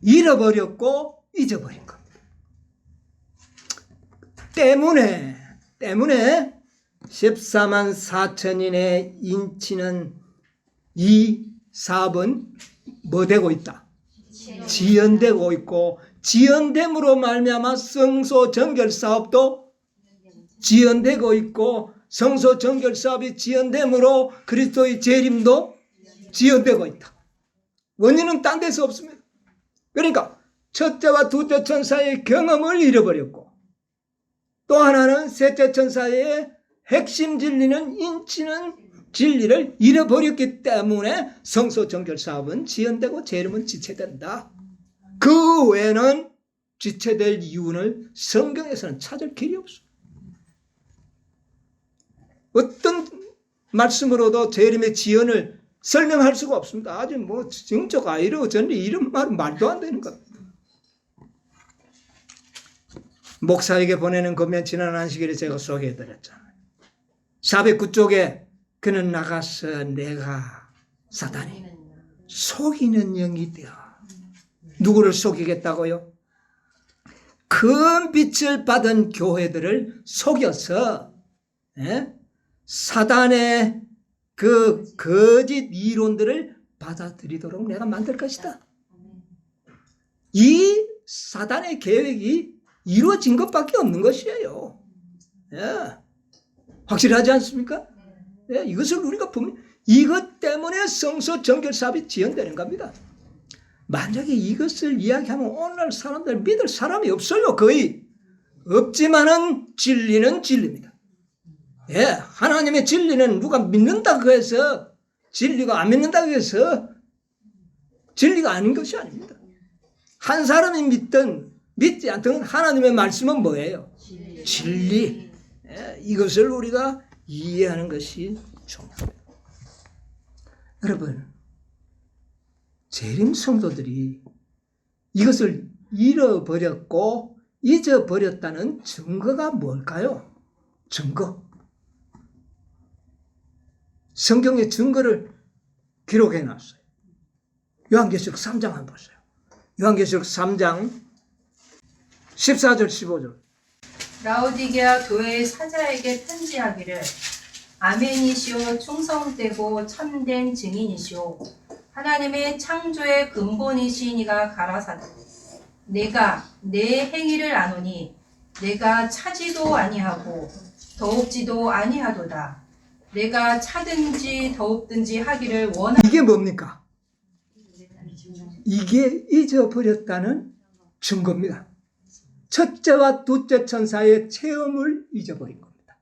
잃어버렸고 잊어버린 겁니다. 때문에 14만 4천인의 인치는 이 사업은 뭐 되고 있다? 지연되고 있고, 지연됨으로 말미암아 성소 정결 사업도 지연되고 있고, 성소 정결 사업이 지연됨으로 그리스도의 재림도 지연되고 있다. 원인은 딴 데서 없습니다. 그러니까 첫째와 둘째 천사의 경험을 잃어버렸고, 또 하나는 셋째 천사의 핵심 진리는 인치는 진리를 잃어버렸기 때문에 성소 정결 사업은 지연되고 재림은 지체된다. 그 외에는 지체될 이유를 성경에서는 찾을 길이 없어. 어떤 말씀으로도 재림의 지연을 설명할 수가 없습니다. 아주 뭐 정적 아이러 전리 이런 말은 말도 안 되는 겁니다. 목사에게 보내는 거면 지난 안식일에 제가 소개해드렸잖아요. 409쪽에 그는 나가서 내가 사단이 속이는 영이 되어. 누구를 속이겠다고요? 큰 빛을 받은 교회들을 속여서 사단의 그 거짓 이론들을 받아들이도록 내가 만들 것이다. 이 사단의 계획이 이루어진 것밖에 없는 것이에요. 예. 확실하지 않습니까? 예, 이것을 우리가 보면 이것 때문에 성소 정결 사업이 지연되는 겁니다. 만약에 이것을 이야기하면 오늘날 사람들 믿을 사람이 없어요. 거의 없지만은 진리는 진리입니다. 예, 하나님의 진리는 누가 믿는다고 해서 진리가 안 믿는다고 해서 진리가 아닌 것이 아닙니다. 한 사람이 믿든 믿지 않든 하나님의 말씀은 뭐예요? 진리. 예, 이것을 우리가 이해하는 것이 중요합니다. 여러분, 재림 성도들이 이것을 잃어버렸고 잊어버렸다는 증거가 뭘까요? 증거. 성경의 증거를 기록해 놨어요. 요한계시록 3장 한번 보세요. 요한계시록 3장 14절 15절. 라오디게아 교회의 사자에게 편지하기를 아멘이시오 충성되고 참된 증인이시오 하나님의 창조의 근본이신 이가 가라사대 내가 내 행위를 아노니 내가 차지도 아니하고 더웁지도 아니하도다 내가 차든지 더웁든지 하기를 원하. 이게 뭡니까? 이게 잊어버렸다는 증거입니다. 첫째와 둘째 천사의 체험을 잊어버린 겁니다.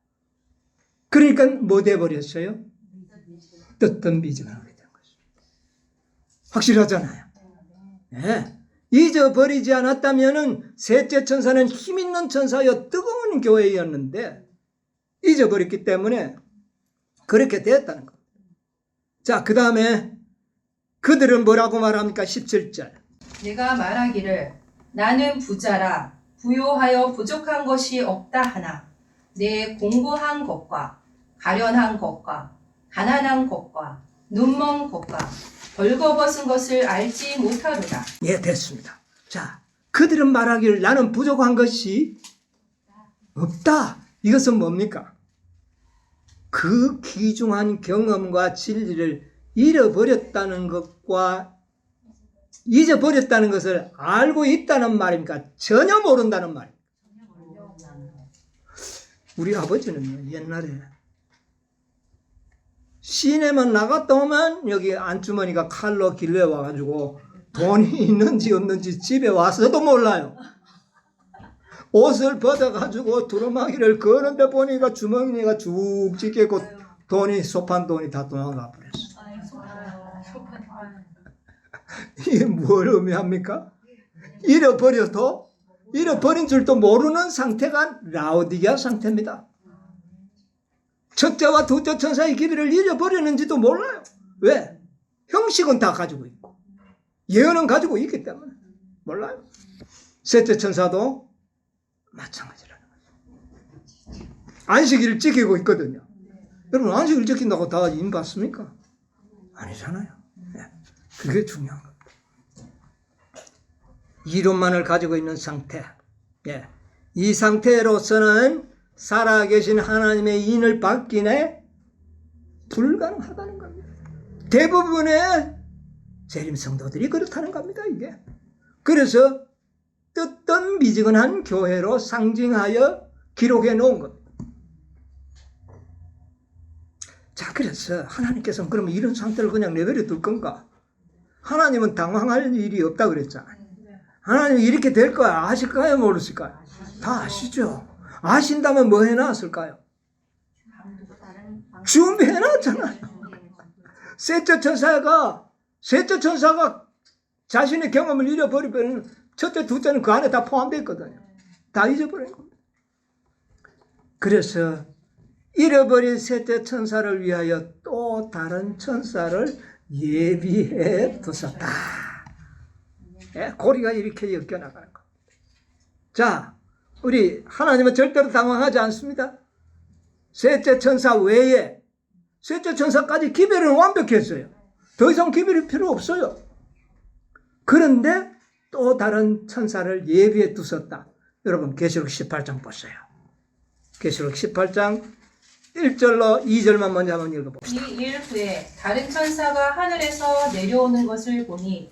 그러니까 뭐 돼버렸어요? 떴던 미증을 하게 된 것입니다. 확실하잖아요. 네. 잊어버리지 않았다면 셋째 천사는 힘있는 천사여 뜨거운 교회였는데 잊어버렸기 때문에 그렇게 되었다는 겁니다. 자, 그 다음에 그들은 뭐라고 말합니까? 17절. 내가 말하기를 나는 부자라 부요하여 부족한 것이 없다 하나 내 공고한 것과 가련한 것과 가난한 것과 눈먼 것과 벌거벗은 것을 알지 못하도다. 예, 됐습니다. 자, 그들은 말하기를 나는 부족한 것이 없다. 이것은 뭡니까? 그 귀중한 경험과 진리를 잃어버렸다는 것과 잊어버렸다는 것을 알고 있다는 말입니까? 전혀 모른다는 말입니다. 우리 아버지는 옛날에 시내만 나갔다 오면 여기 안주머니가 칼로 길러와가지고 돈이 있는지 없는지 집에 와서도 몰라요. 옷을 벗어가지고 두루마기를 거는데 보니까 주머니가 쭉 찢겼고 돈이 소판 돈이 다 도망가 버렸어. 이게 뭘 의미합니까? 잃어버려도 잃어버린 줄도 모르는 상태가 라오디게아 상태입니다. 첫째와 둘째 천사의 기별을 잃어버렸는지도 몰라요. 왜? 형식은 다 가지고 있고 예언은 가지고 있기 때문에. 몰라요? 셋째 천사도 마찬가지라는 거죠. 안식일을 지키고 있거든요. 여러분, 안식일 지킨다고 다 인 받습니까? 아니잖아요. 그게 중요한 겁니다. 이론만을 가지고 있는 상태. 이 상태로서는 살아계신 하나님의 인을 받기는 불가능하다는 겁니다. 대부분의 재림 성도들이 그렇다는 겁니다, 이게. 그래서 뜯던 미지근한 교회로 상징하여 기록해 놓은 겁니다. 자, 그래서 하나님께서는 그러면 이런 상태를 그냥 내버려 둘 건가? 하나님은 당황할 일이 없다 그랬잖아요. 하나님이 이렇게 될 거야 아실까요, 모르실까요? 다 아시죠. 아신다면 뭐 해놨을까요? 준비해놨잖아요. 셋째 천사가 자신의 경험을 잃어버리면 첫째, 둘째는 그 안에 다 포함되어 있거든요. 다 잊어버린 겁니다. 그래서 잃어버린 셋째 천사를 위하여 또 다른 천사를 예비해 두셨다. 고리가 이렇게 엮여나가는 겁니다. 자, 우리 하나님은 절대로 당황하지 않습니다. 셋째 천사 외에 셋째 천사까지 기별은 완벽했어요. 더 이상 기별이 필요 없어요. 그런데 또 다른 천사를 예비해 두셨다. 여러분, 계시록 18장 보세요. 계시록 18장 1절로 2절만 먼저 한번 읽어봅시다. 이 일 후에 다른 천사가 하늘에서 내려오는 것을 보니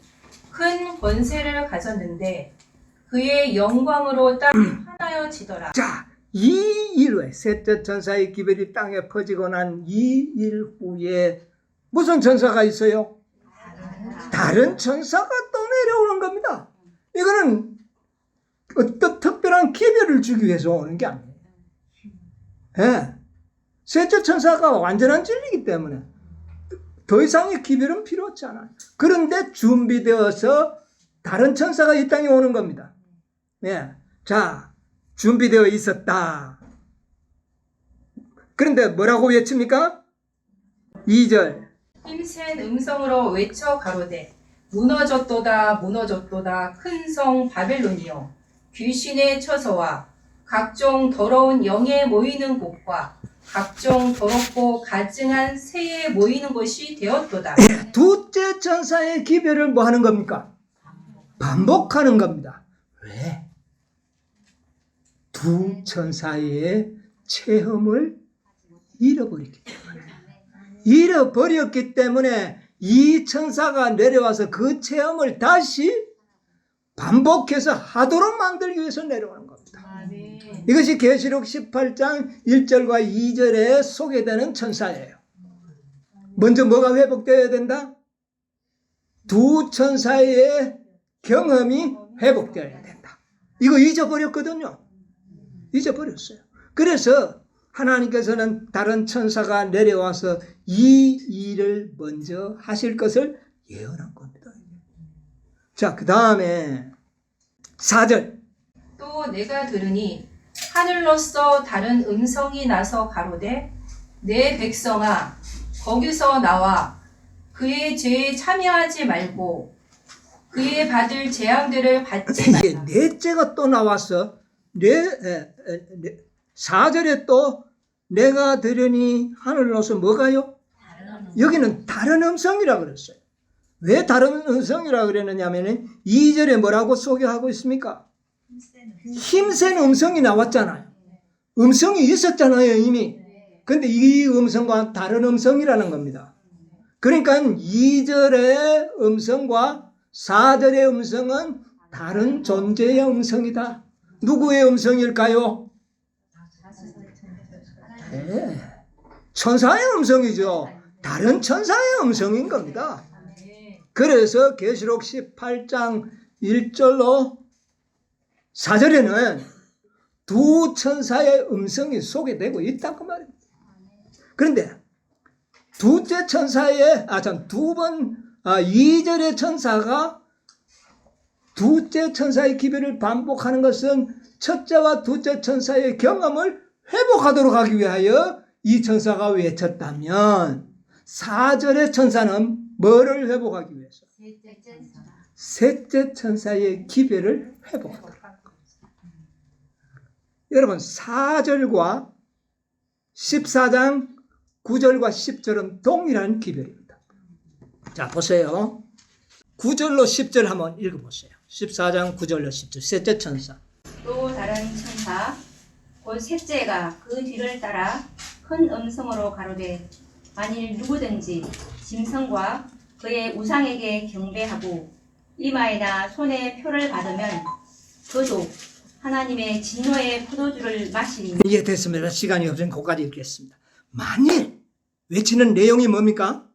큰 권세를 가졌는데 그의 영광으로 땅이 환하여지더라. 자, 이 일 후에 셋째 천사의 기별이 땅에 퍼지고 난 이 일 후에 무슨 천사가 있어요? 다른 천사가 또 내려오는 겁니다. 이거는 어떤 특별한 기별을 주기 위해서 오는 게 아니에요. 셋째 천사가 완전한 진리이기 때문에 더 이상의 기별은 필요 없지 않아요. 그런데 준비되어서 다른 천사가 이 땅에 오는 겁니다. 자, 준비되어 있었다. 그런데 뭐라고 외칩니까? 2절. 힘센 음성으로 외쳐 가로되 무너졌도다 무너졌도다 큰 성 바벨론이여 귀신의 처소와 각종 더러운 영에 모이는 곳과 각종 더럽고 가증한 새에 모이는 곳이 되었도다. 둘째 천사의 기별을 뭐 하는 겁니까? 반복하는 겁니다. 왜? 두 천사의 체험을 잃어버렸기 때문에 이 천사가 내려와서 그 체험을 다시 반복해서 하도록 만들기 위해서 내려오는 겁니다. 이것이 계시록 18장 1절과 2절에 소개되는 천사예요. 먼저 뭐가 회복되어야 된다? 두 천사의 경험이 회복되어야 된다. 이거 잊어버렸거든요. 잊어버렸어요. 그래서 하나님께서는 다른 천사가 내려와서 이 일을 먼저 하실 것을 예언한 겁니다. 자, 그 다음에 4절. 또 내가 들으니 하늘로서 다른 음성이 나서 가로되 내 백성아 거기서 나와 그의 죄에 참여하지 말고 그의 받을 재앙들을 받지 말라. 이게 넷째가 또 나와서 4절에 또 내가 들으니 하늘로서 뭐가요? 여기는 다른 음성이라고 그랬어요. 왜 다른 음성이라고 그랬느냐면 2절에 뭐라고 소개하고 있습니까? 힘센 음성이 나왔잖아요. 음성이 있었잖아요, 이미. 근데 이 음성과 다른 음성이라는 겁니다. 그러니까 2절의 음성과 4절의 음성은 다른 존재의 음성이다. 누구의 음성일까요? 네. 천사의 음성이죠. 다른 천사의 음성인 겁니다. 그래서 계시록 18장 1절로 4절에는 두 천사의 음성이 소개되고 있다고 말입니다. 그런데 둘째 천사의 2절의 천사가 둘째 천사의 기별을 반복하는 것은 첫째와 둘째 천사의 경험을 회복하도록 하기 위하여 이 천사가 외쳤다면 4절의 천사는 뭐를 회복하기 위해서? 셋째 천사의 기별을 회복하더라. 여러분 4절과 14장 9절과 10절은 동일한 기별입니다. 자 보세요. 9절로 10절 한번 읽어보세요. 14장 9절로 10절 셋째 천사. 또 다른 천사 곧 셋째가 그 뒤를 따라 큰 음성으로 가로되 만일 누구든지 짐승과 그의 우상에게 경배하고 이마에나 손에 표를 받으면 그도 하나님의 진노의 포도주를 마시리니. 이제 됐습니다. 시간이 없으면 거기까지 읽겠습니다. 만일 외치는 내용이 뭡니까?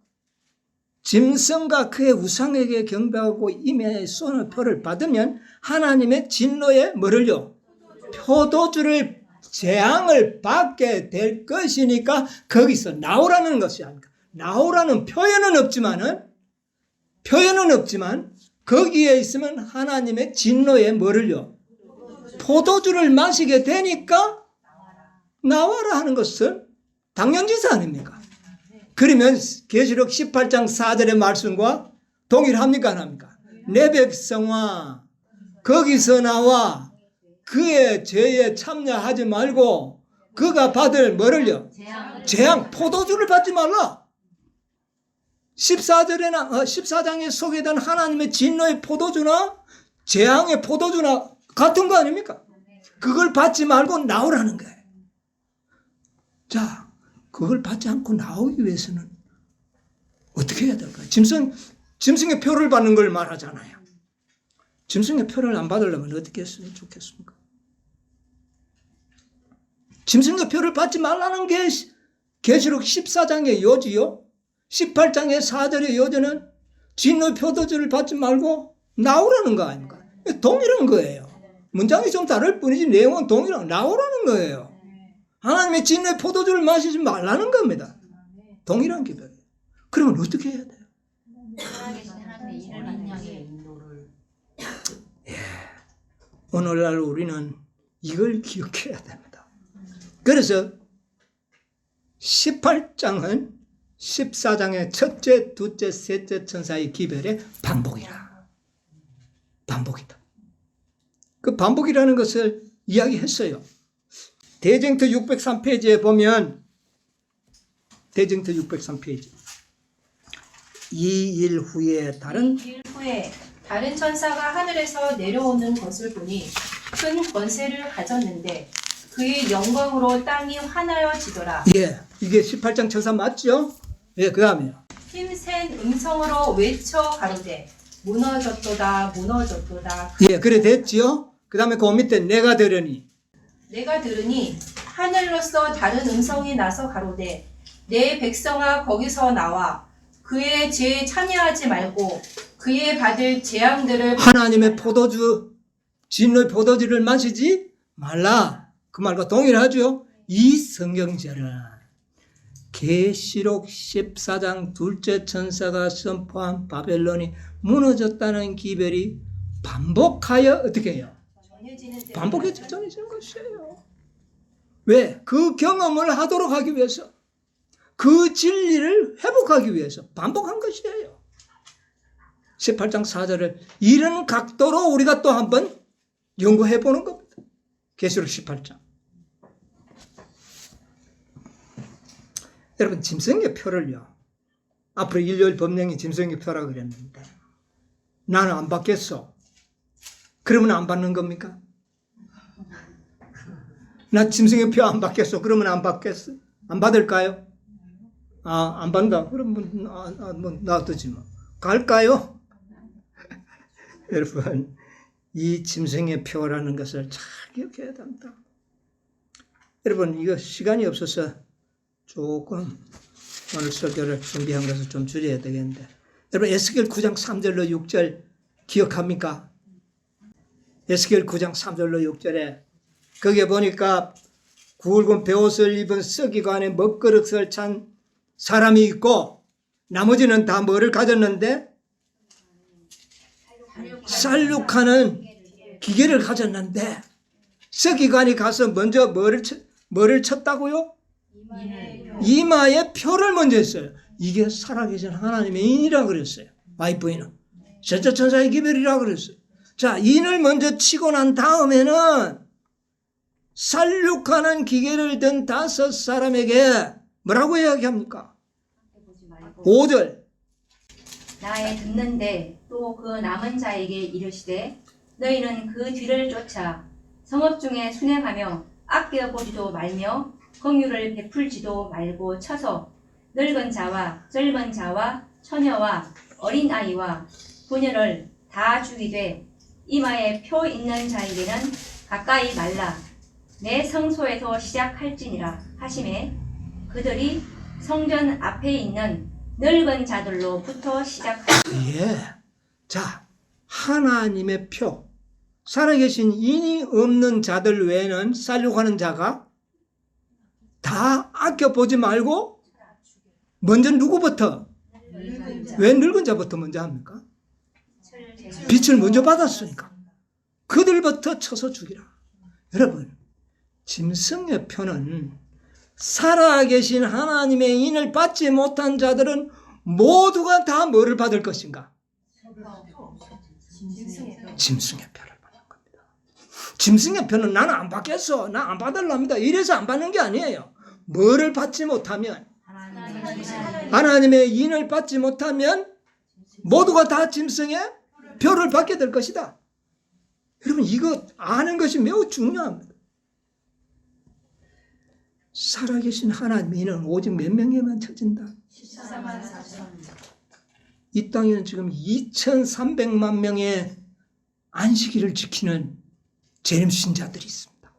짐승과 그의 우상에게 경배하고 이마에 손에 표를 받으면 하나님의 진노의 뭐를요? 포도주를 재앙을 받게 될 것이니까 거기서 나오라는 것이 아닙니까? 나오라는 표현은 없지만 거기에 있으면 하나님의 진노의 뭐를요? 포도주를 마시게 되니까 나와라 하는 것은 당연지사 아닙니까? 그러면 계시록 18장 4절의 말씀과 동일합니까? 안 합니까? 내 백성아 거기서 나와 그의 죄에 참여하지 말고 그가 받을 뭐를요? 재앙 포도주를 받지 말라. 14장에 소개된 하나님의 진노의 포도주나 재앙의 포도주나 같은 거 아닙니까? 그걸 받지 말고 나오라는 거예요. 자, 그걸 받지 않고 나오기 위해서는 어떻게 해야 될까요? 짐승의 표를 받는 걸 말하잖아요. 짐승의 표를 안 받으려면 어떻게 했으면 좋겠습니까? 짐승의 표를 받지 말라는 게 계시록 14장의 요지요. 18장의 4절의 요지는 진노의 포도주를 받지 말고 나오라는 거 아닙니까? 동일한 거예요. 문장이 좀 다를 뿐이지 내용은 동일한 나오라는 거예요. 하나님의 진노의 포도주를 마시지 말라는 겁니다. 동일한 기별이에요. 그러면 어떻게 해야 돼요? 오늘날 우리는 이걸 기억해야 됩니다. 그래서 18장은 14장의 첫째, 둘째, 셋째 천사의 기별의 반복이라. 반복이다. 그 반복이라는 것을 이야기했어요. 대쟁터 603페이지에 보면 대쟁터 603페이지 2일 후에 다른 천사가 하늘에서 내려오는 것을 보니 큰 권세를 가졌는데 그의 영광으로 땅이 환하여지더라. 예, 이게 18장 천사 맞죠? 예, 그 다음에요. 힘센 음성으로 외쳐 가로되 무너졌도다 무너졌도다. 예, 그래 됐죠? 그 다음에 그 밑에 내가 들으니 하늘로서 다른 음성이 나서 가로되 내 백성아 거기서 나와 그의 죄에 참여하지 말고 그의 받을 재앙들을 하나님의 포도주 진노의 포도주를 마시지 말라. 그 말과 동일하죠? 이 성경절은 계시록 14장 둘째 천사가 선포한 바벨론이 무너졌다는 기별이 반복하여 어떻게 해요? 반복해서 전해지는 것이에요. 왜? 그 경험을 하도록 하기 위해서 그 진리를 회복하기 위해서 반복한 것이에요. 18장 4절을 이런 각도로 우리가 또 한번 연구해 보는 겁니다. 계시록 18장. 여러분 짐승의 표를요. 앞으로 일요일 법령이 짐승의 표라고 그랬는데 나는 안 받겠어. 그러면 안 받는 겁니까? 나 짐승의 표 안 받겠어. 그러면 안 받겠어? 안 받을까요? 안 받는다. 그러면 뭐 놔두지 뭐. 갈까요? 여러분 이 짐승의 표라는 것을 잘 기억해야 됩니다. 여러분 이거 시간이 없어서 조금 오늘 설교를 준비한 것을 좀 줄여야 되겠는데 여러분 에스겔 9장 3절로 6절 기억합니까? 에스겔 9장 3절로 6절에 거기에 보니까 굵은 베옷을 입은 서기관의 먹그릇을 찬 사람이 있고 나머지는 다 뭐를 가졌는데 쌀육하는 기계를 가졌는데 서기관이 가서 먼저 뭐를 쳤다고요? 이마에 표를 먼저 했어요. 이게 살아계신 하나님의 인이라고 그랬어요. 와이프인은. 셋째 천사의 기별이라 그랬어요. 자, 인을 먼저 치고 난 다음에는 살육하는 기계를 든 5사람에게 뭐라고 이야기합니까? 보지 말고 5절. 나의 듣는데 또 그 남은 자에게 이르시되 너희는 그 뒤를 쫓아 성읍 중에 순행하며 아껴보지도 말며 긍휼을 베풀지도 말고 쳐서 늙은 자와 젊은 자와 처녀와 어린 아이와 부녀를 다 죽이되 이마에 표 있는 자에게는 가까이 말라 내 성소에서 시작할지니라 하시매 그들이 성전 앞에 있는 늙은 자들로부터 시작하였다. 예. 자, 하나님의 표. 살아계신 인이 없는 자들 외에는 살려가는 자가 다 아껴보지 말고 먼저 누구부터? 왜 늙은 자부터 먼저 합니까? 빛을 먼저 받았으니까. 그들부터 쳐서 죽이라. 여러분, 짐승의 표는 살아계신 하나님의 인을 받지 못한 자들은 모두가 다 뭐를 받을 것인가? 짐승의 표를 받는 겁니다. 짐승의 표는 나는 안 받겠어. 나 안 받으랍니다. 이래서 안 받는 게 아니에요. 뭐를 받지 못하면 하나님의 인을 받지 못하면 모두가 다 짐승의 표를 받게 될 것이다. 여러분 이거 아는 것이 매우 중요합니다. 살아계신 하나님의 인은 오직 몇 명에만 쳐진다? 14만 4천. 이 땅에는 지금 2,300만 명의 안식일을 지키는 재림 신자들이 있습니다.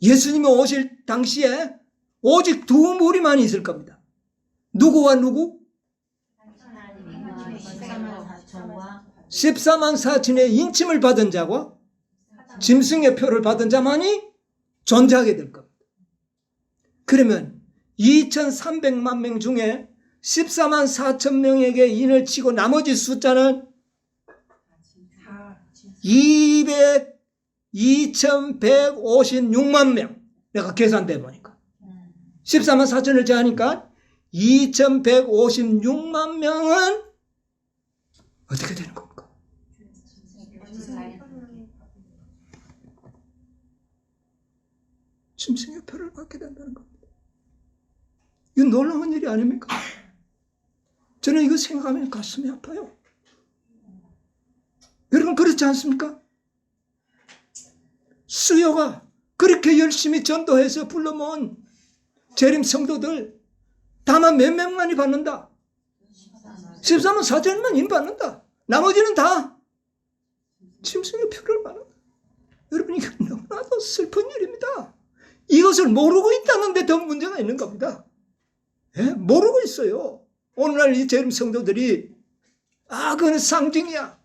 예수님이 오실 당시에 오직 두 무리만 있을 겁니다. 누구와 누구? 14만 4천의 인침을 받은 자와 짐승의 표를 받은 자만이 존재하게 될 겁니다. 그러면 2,300만 명 중에 14만 4천 명에게 인을 치고 나머지 숫자는 2,156만 명. 내가 계산돼 보니까 14만 4천을 제하니까 2,156만 명은 어떻게 되는 겁니까? 짐승의 표를 받게 된다는 겁니다. 이건 놀라운 일이 아닙니까? 저는 이거 생각하면 가슴이 아파요. 여러분 그렇지 않습니까? 수요가 그렇게 열심히 전도해서 불러 모은 재림 성도들 다만 몇 명만이 받는다? 14만 4천만 인 받는다. 나머지는 다 짐승의 표를 받는다. 여러분 이거 너무나도 슬픈 일입니다. 이것을 모르고 있다는 데 더 문제가 있는 겁니다. 예? 모르고 있어요. 오늘날 이 재림 성도들이 그건 상징이야.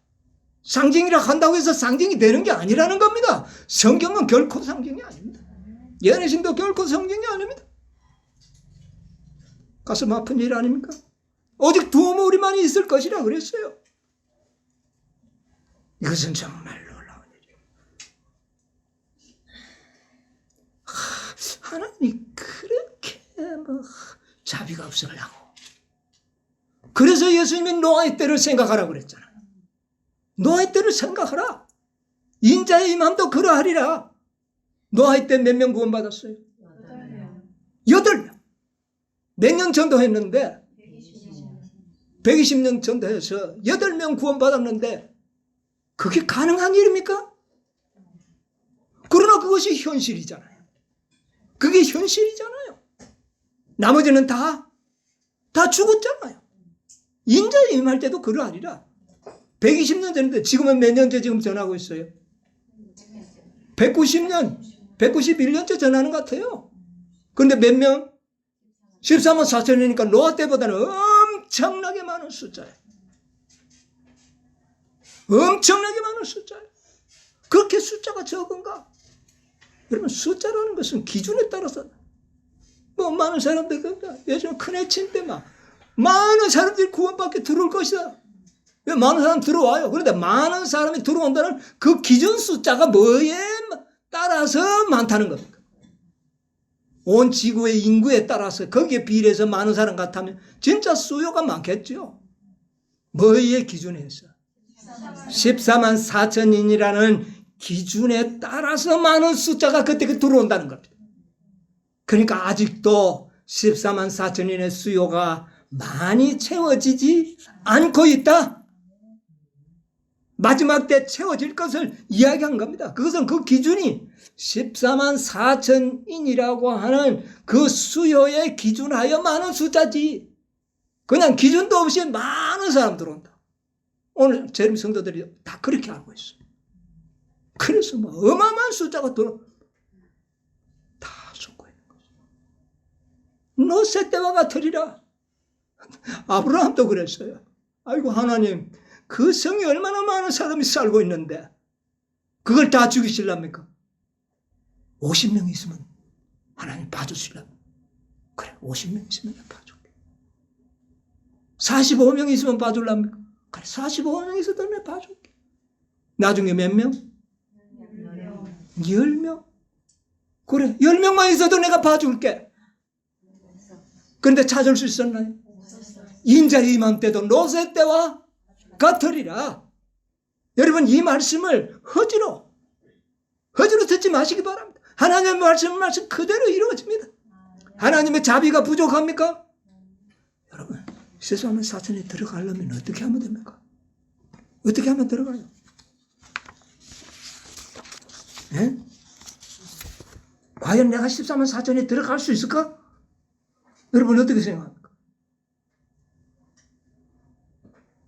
상징이라 한다고 해서 상징이 되는 게 아니라는 겁니다. 성경은 결코 상징이 아닙니다. 예언신도 결코 상징이 아닙니다. 가슴 아픈 일 아닙니까? 오직 두 무리만이 있을 것이라 그랬어요. 이것은 정말 놀라운 일이에요. 하나님이 그렇게 자비가 없으려고. 그래서 예수님이 노아의 때를 생각하라고 그랬잖아요. 노아의 때를 생각하라. 인자의 임함도 그러하리라. 노아의 때 몇 명 구원받았어요? 8명. 몇 년 전도했는데 120년 전도해서 8명 구원받았는데 그게 가능한 일입니까? 그러나 그것이 현실이잖아요. 그게 현실이잖아요. 나머지는 다 죽었잖아요. 인자의 임할 때도 그러하리라. 120년 전인데 지금은 몇 년째 지금 전하고 있어요? 190년, 191년째 전하는 것 같아요. 그런데 몇 명? 14만 4천이니까 노아 때보다는 엄청나게 많은 숫자예요. 엄청나게 많은 숫자예요. 그렇게 숫자가 적은가? 여러분 숫자라는 것은 기준에 따라서 많은 사람들 예전에 큰 해친 때 많은 사람들이 구원받게 들어올 것이다. 왜 많은 사람 들어와요? 그런데 많은 사람이 들어온다는 그 기준 숫자가 뭐에 따라서 많다는 겁니까? 온 지구의 인구에 따라서 거기에 비례해서 많은 사람 같다면 진짜 수요가 많겠죠. 뭐의 기준에서? 14만 4천인이라는 기준에 따라서 많은 숫자가 그때 들어온다는 겁니다. 그러니까 아직도 14만 4천인의 수요가 많이 채워지지 않고 있다. 마지막 때 채워질 것을 이야기한 겁니다. 그것은 그 기준이 14만 4천인이라고 하는 그 수요에 기준하여 많은 숫자지. 그냥 기준도 없이 많은 사람 들어온다. 오늘 재림 성도들이 다 그렇게 알고 있어. 그래서 뭐 어마어마한 숫자가 들어 다 쏟고 있는 거죠. 너 새떼와 같으리라. 아브라함도 그랬어요. 아이고 하나님, 그 성이 얼마나 많은 사람이 살고 있는데 그걸 다 죽이실랍니까? 50명 있으면 하나님 봐주실랍니까? 그래, 50명 있으면 봐줄게. 45명 있으면 봐줄랍니까? 그래, 45명 있어도 내가 봐줄게. 나중에 몇 명? 10명? 그래, 10명만 있어도 내가 봐줄게. 그런데 찾을 수 있었나요? 인자 이맘때도 노새 때와 같으리라. 여러분, 이 말씀을 허지로 듣지 마시기 바랍니다. 하나님의 말씀 그대로 이루어집니다. 하나님의 자비가 부족합니까? 여러분, 세상의 사천에 들어가려면 어떻게 하면 됩니까? 어떻게 하면 들어가요? 네? 과연 내가 14만 4천에 들어갈 수 있을까? 여러분 어떻게 생각합니까?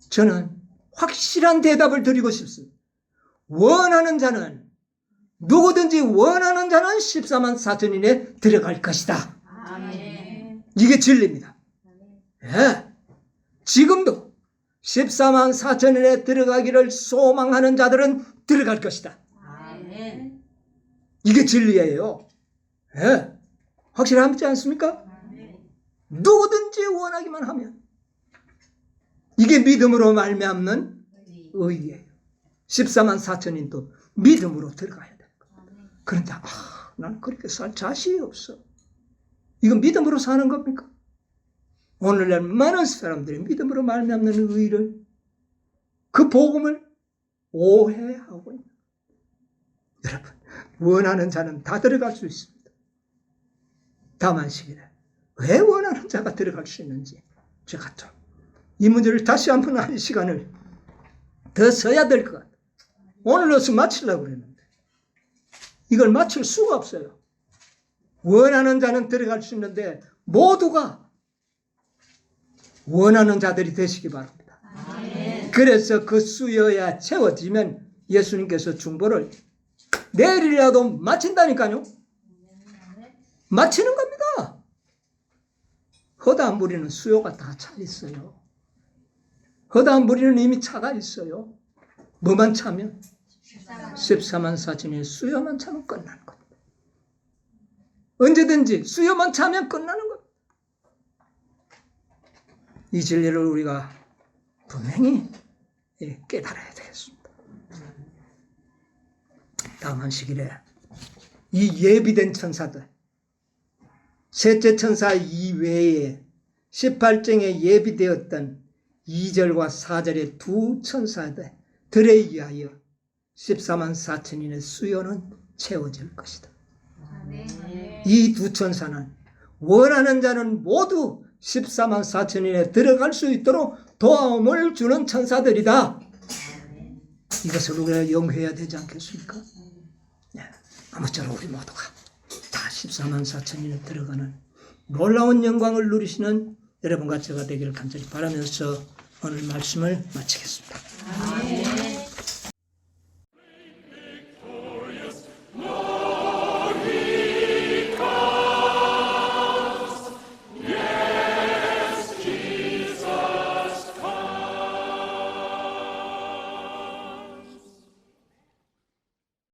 저는 확실한 대답을 드리고 싶습니다. 원하는 자는, 누구든지 원하는 자는 14만 4천인에 들어갈 것이다. 아멘. 이게 진리입니다. 예. 지금도 14만 4천인에 들어가기를 소망하는 자들은 들어갈 것이다. 아멘. 이게 진리예요. 예. 확실하지 않습니까? 누구든지 원하기만 하면 이게 믿음으로 말미암는 의예요. 14만 4천인도 믿음으로 들어가야 돼. 그런데 나는 그렇게 살 자신이 없어. 이건 믿음으로 사는 겁니까? 오늘날 많은 사람들이 믿음으로 말미암는 의를, 그 복음을 오해하고 있는. 여러분, 원하는 자는 다 들어갈 수 있습니다. 다만 시기에 왜 원하는 자가 들어갈 수 있는지 제가 좀 이 문제를 다시 한번 할 시간을 더 써야 될 것 같아요. 오늘로서 마치려고 그랬는데 이걸 마칠 수가 없어요. 원하는 자는 들어갈 수 있는데 모두가 원하는 자들이 되시기 바랍니다. 그래서 그 수요야 채워지면 예수님께서 중보를 내일이라도 마친다니까요. 마치는 겁니다. 허다한 무리는 수요가 다 차 있어요. 허다한 무리는 이미 차가 있어요. 뭐만 차면? 14만 4천의 수요만 차면 끝나는 겁니다. 언제든지 수요만 차면 끝나는 겁니다. 이 진리를 우리가 분명히 깨달아야 되겠습니다. 다음 한 시기에 이 예비된 천사들, 셋째 천사 이외에 18장에 예비되었던 2절과 4절의 두 천사들에 의하여 14만 4천인의 수요는 채워질 것이다. 이 두 천사는 원하는 자는 모두 14만 4천인에 들어갈 수 있도록 도움을 주는 천사들이다. 이것을 우리가 영해야 되지 않겠습니까? 네. 아무쪼록 우리 모두가 다 14만 4천인에 들어가는 놀라운 영광을 누리시는 여러분과 제가 되기를 간절히 바라면서 오늘 말씀을 마치겠습니다.